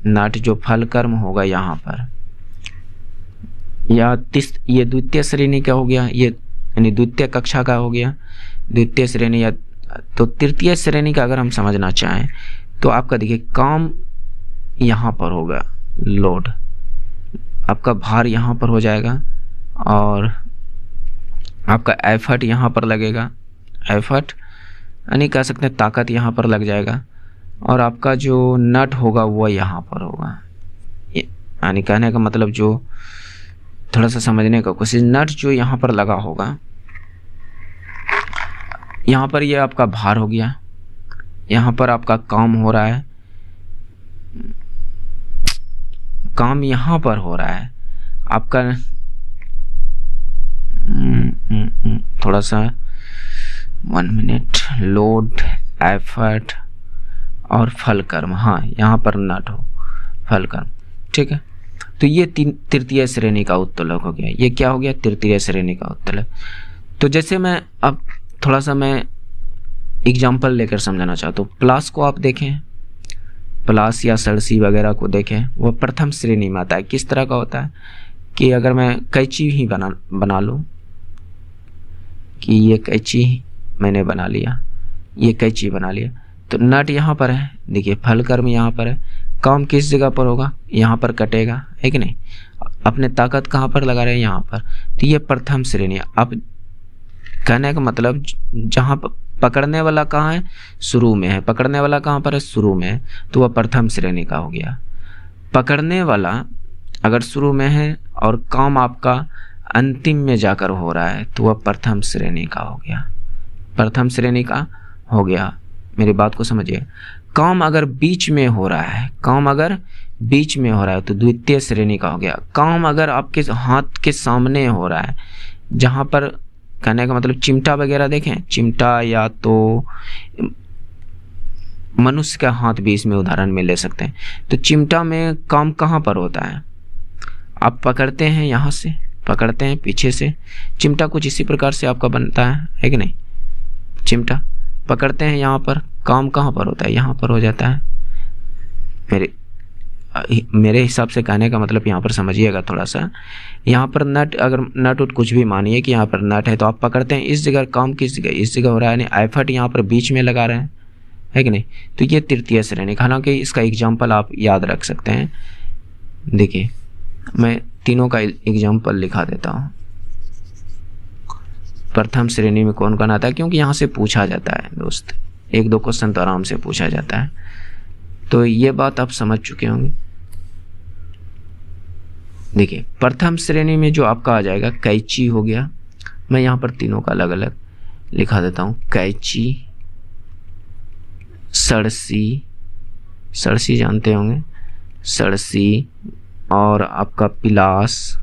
नट जो फलकर्म होगा यहाँ पर, या ये द्वितीय श्रेणी का हो गया, ये यानी द्वितीय कक्षा का हो गया द्वितीय श्रेणी। या तो तृतीय श्रेणी का अगर हम समझना चाहें तो आपका देखिए काम यहाँ पर होगा, लोड, आपका भार यहाँ पर हो जाएगा, और आपका एफर्ट यहाँ पर लगेगा, एफर्ट यानी कह सकते हैं ताकत यहाँ पर लग जाएगा, और आपका जो नट होगा वह यहाँ पर होगा। यानी कहने का मतलब जो थोड़ा सा समझने का कोशिश, नट जो यहाँ पर लगा होगा, यहाँ पर ये आपका भार हो गया, यहाँ पर आपका काम हो रहा है, काम यहाँ पर हो रहा है आपका। थोड़ा सा 1 मिनट, लोड, एफर्ट और फलक्रम, हाँ यहाँ पर नट हो, फलक्रम, ठीक है। तो ये तृतीय श्रेणी का उत्तोलक हो गया। ये क्या हो गया? तृतीय श्रेणी का उत्तोलक। तो जैसे मैं अब थोड़ा सा मैं एग्जाम्पल लेकर समझाना चाहता हूँ। प्लास को आप देखें, प्लास या सरसी वगैरह को देखें, वो प्रथम श्रेणी में आता है। किस तरह का होता है कि अगर मैं कैंची ही बना लूँ कि ये कैंची मैंने बना लिया, ये कैंची बना लिया, तो नट यहाँ पर है, देखिए फलक्रम यहाँ पर है, काम किस जगह पर होगा? यहाँ पर कटेगा, है कि नहीं? अपने ताकत कहाँ पर लगा रहे हैं? यहाँ पर। तो ये प्रथम श्रेणी। अब कहने का मतलब जहाँ पकड़ने वाला कहाँ है? शुरू में है। पकड़ने वाला कहाँ पर है? शुरू में है, तो वह प्रथम श्रेणी का हो गया। पकड़ने वाला अगर शुरू में है और काम आपका अंतिम में जाकर हो रहा है, तो वह प्रथम श्रेणी का हो गया। प्रथम श्रेणी का हो गया। मेरी बात को समझिए। काम अगर बीच में हो रहा है, काम अगर बीच में हो रहा है तो द्वितीय श्रेणी का हो गया। काम अगर आपके हाथ के सामने हो रहा है, जहाँ पर कहने का मतलब चिमटा वगैरह देखें, चिमटा या तो मनुष्य का हाथ भी इसमें उदाहरण में ले सकते हैं। तो चिमटा में काम कहाँ पर होता है? आप पकड़ते हैं, यहाँ से पकड़ते हैं, पीछे से चिमटा कुछ इसी प्रकार से आपका बनता है कि नहीं? चिमटा पकड़ते हैं, यहाँ पर काम कहाँ पर होता है? यहाँ पर हो जाता है। मेरे हिसाब से कहने का मतलब यहाँ पर समझिएगा थोड़ा सा। यहाँ पर नट, अगर नट उट कुछ भी मानिए कि यहाँ पर नट है, तो आप पकड़ते हैं इस जगह, काम किस जगह? इस जगह हो रहा है, यानी एफर्ट यहाँ पर बीच में लगा रहे हैं, है कि नहीं? तो ये तृतीय श्रेणी। हालांकि इसका एग्जाम्पल आप याद रख सकते हैं। देखिए मैं तीनों का एग्जाम्पल लिखा देता हूँ। प्रथम श्रेणी में कौन कौन आता है, क्योंकि यहाँ से पूछा जाता है दोस्त, 1-2 क्वेश्चन तो आराम से पूछा जाता है। तो ये बात आप समझ चुके होंगे। देखिए प्रथम श्रेणी में जो आपका आ जाएगा, कैंची हो गया। मैं यहाँ पर तीनों का अलग अलग लिखा देता हूँ। कैंची, सरसी, सरसी जानते होंगे, सरसी, और आपका पिलास,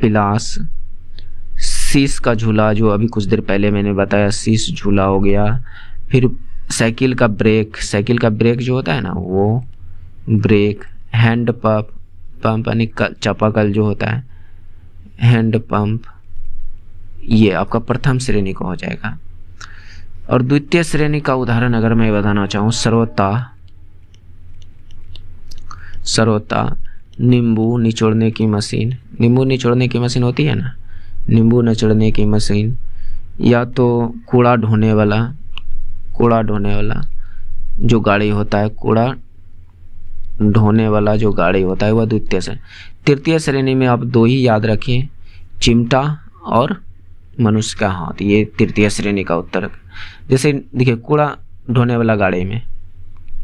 पिलास, शीश का झूला जो अभी कुछ देर पहले मैंने बताया, शीश झूला हो गया। फिर साइकिल का ब्रेक, साइकिल का ब्रेक जो होता है ना, वो ब्रेक। हैंड पंप, पंप यानी चापाकल जो होता है, हैंड पंप, ये आपका प्रथम श्रेणी का हो जाएगा। और द्वितीय श्रेणी का उदाहरण अगर मैं बताना चाहूँ, सरोता, सरोता, नींबू निचोड़ने की मशीन, नींबू निचोड़ने की मशीन होती है ना, नींबू निचोड़ने की मशीन, या तो कूड़ा ढोने वाला, कूड़ा ढोने वाला जो गाड़ी होता है, कूड़ा ढोने वाला जो गाड़ी होता है, वह द्वितीय श्रेणी। तृतीय श्रेणी में आप 2 ही याद रखिए, चिमटा और मनुष्य का हाथ, ये तृतीय श्रेणी का उत्तर। जैसे देखिए कूड़ा ढोने वाला गाड़ी में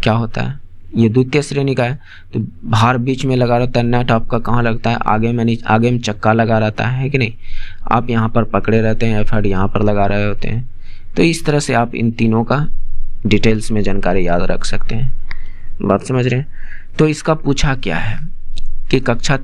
क्या होता है, ये द्वितीय श्रेणी का है। तो भार बीच में लगा रहता है, नट आपका कहाँ लगता है? आगे में, आगे में चक्का लगा रहता है कि नहीं? आप यहाँ पर पकड़े रहते हैं, एफर्ट यहाँ पर लगा रहे होते हैं। तो इस तरह से आप इन तीनों का डिटेल्स में जानकारी याद रख सकते हैं। बात समझ रहे हैं? तो इसका पूछा क्या है कि कक्षा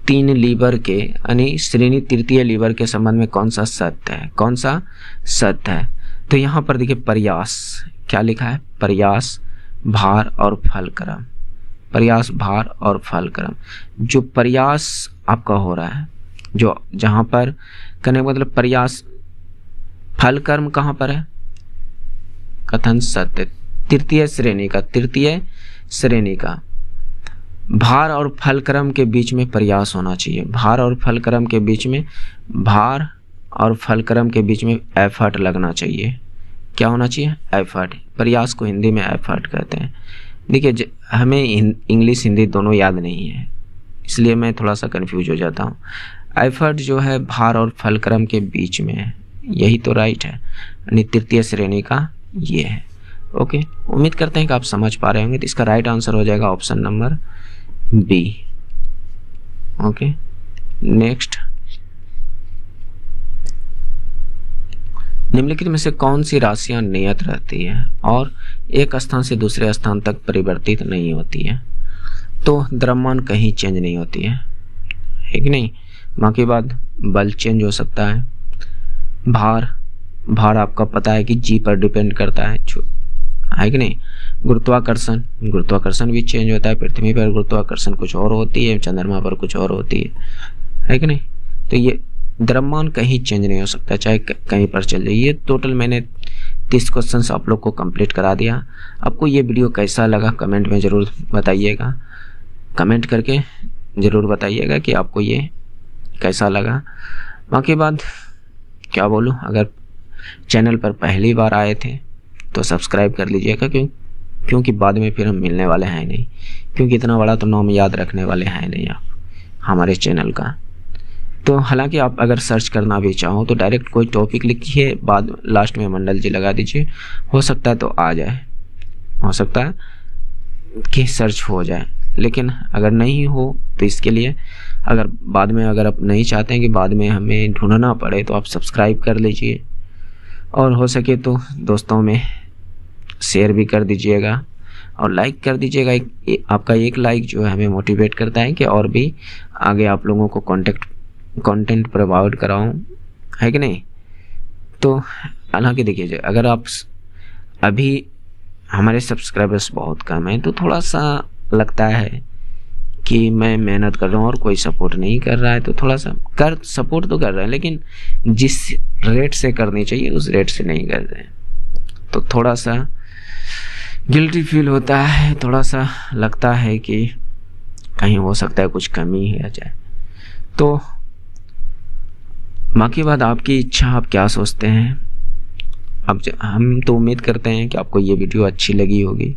3 लीवर के यानी श्रेणी तृतीय लीवर के संबंध में कौन सा सत्य है, कौन सा सत्य है? तो यहाँ पर देखिए प्रयास क्या लिखा है, प्रयास, भार और फलक्रम, प्रयास, भार और फलक्रम। जो प्रयास आपका हो रहा है, जो जहाँ पर कहने का मतलब प्रयास, फलक्रम कहाँ पर है? कथन सत्य, तृतीय श्रेणी का, तृतीय श्रेणी का। भार और फलक्रम के बीच में प्रयास होना चाहिए, भार और फलक्रम के बीच में, भार और फलक्रम के बीच में एफर्ट लगना चाहिए। क्या होना चाहिए? एफर्ट। प्रयास को हिंदी में एफर्ट कहते हैं। देखिए हमें इंग्लिश हिंदी दोनों याद नहीं है, इसलिए मैं थोड़ा सा कंफ्यूज हो जाता हूँ। एफर्ट जो है भार और फलक्रम के बीच में है, यही तो राइट है, यानी तृतीय श्रेणी का ये है। ओके, उम्मीद करते हैं कि आप समझ पा रहे होंगे। तो इसका राइट आंसर हो जाएगा option number B. Okay, next, निम्नलिखित में से कौन सी राशियां नियत रहती है और एक स्थान से दूसरे स्थान तक परिवर्तित नहीं होती है? तो द्रव्यमान कहीं चेंज नहीं होती है है कि नहीं। बाकी बात बल चेंज हो सकता है, भार आपका पता है कि जी पर डिपेंड करता है कि नहीं। गुरुत्वाकर्षण भी चेंज होता है, पृथ्वी पर गुरुत्वाकर्षण कुछ और होती है, चंद्रमा पर कुछ और होती है कि नहीं। तो ये द्रव्यमान कहीं चेंज नहीं हो सकता, चाहे कहीं पर चल जाए। ये टोटल मैंने 30 क्वेश्चंस आप लोग को कंप्लीट करा दिया। आपको ये वीडियो कैसा लगा कमेंट में ज़रूर बताइएगा, कमेंट करके ज़रूर बताइएगा कि आपको ये कैसा लगा। बाकी बात क्या बोलूँ, अगर चैनल पर पहली बार आए थे तो सब्सक्राइब कर लीजिएगा, क्योंकि बाद में फिर हम मिलने वाले हैं नहीं, क्योंकि इतना बड़ा तो नाम याद रखने वाले हैं नहीं आप हमारे चैनल का। तो हालांकि आप अगर सर्च करना भी चाहो तो डायरेक्ट कोई टॉपिक लिखिए, बाद लास्ट में मंडल जी लगा दीजिए, हो सकता है तो आ जाए, हो सकता है कि सर्च हो जाए। लेकिन अगर नहीं हो तो इसके लिए अगर बाद में अगर आप नहीं चाहते हैं कि बाद में हमें ढूंढना पड़े तो आप सब्सक्राइब कर लीजिए, और हो सके तो दोस्तों में शेयर भी कर दीजिएगा और लाइक कर दीजिएगा। आपका एक लाइक जो है हमें मोटिवेट करता है कि और भी आगे आप लोगों को कंटेंट प्रोवाइड कराऊं, है कि नहीं। तो हालांकि देखिए, अगर आप अभी हमारे सब्सक्राइबर्स बहुत कम हैं तो थोड़ा सा लगता है कि मैं मेहनत कर रहा हूँ और कोई सपोर्ट नहीं कर रहा है, तो थोड़ा सा सपोर्ट तो कर रहे हैं, लेकिन जिस रेट से करनी चाहिए उस रेट से नहीं कर रहे हैं, तो थोड़ा सा गिल्टी फील होता है, थोड़ा सा लगता है कि कहीं हो सकता है कुछ कमी है जाए। तो बाकी बात आपकी इच्छा, आप क्या सोचते हैं। अब हम तो उम्मीद करते हैं कि आपको ये वीडियो अच्छी लगी होगी,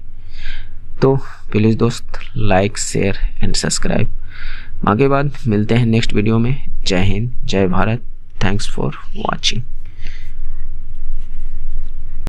तो प्लीज़ दोस्त लाइक शेयर एंड सब्सक्राइब। आगे बाद मिलते हैं नेक्स्ट वीडियो में। जय हिंद, जय भारत, थैंक्स फॉर वॉचिंग।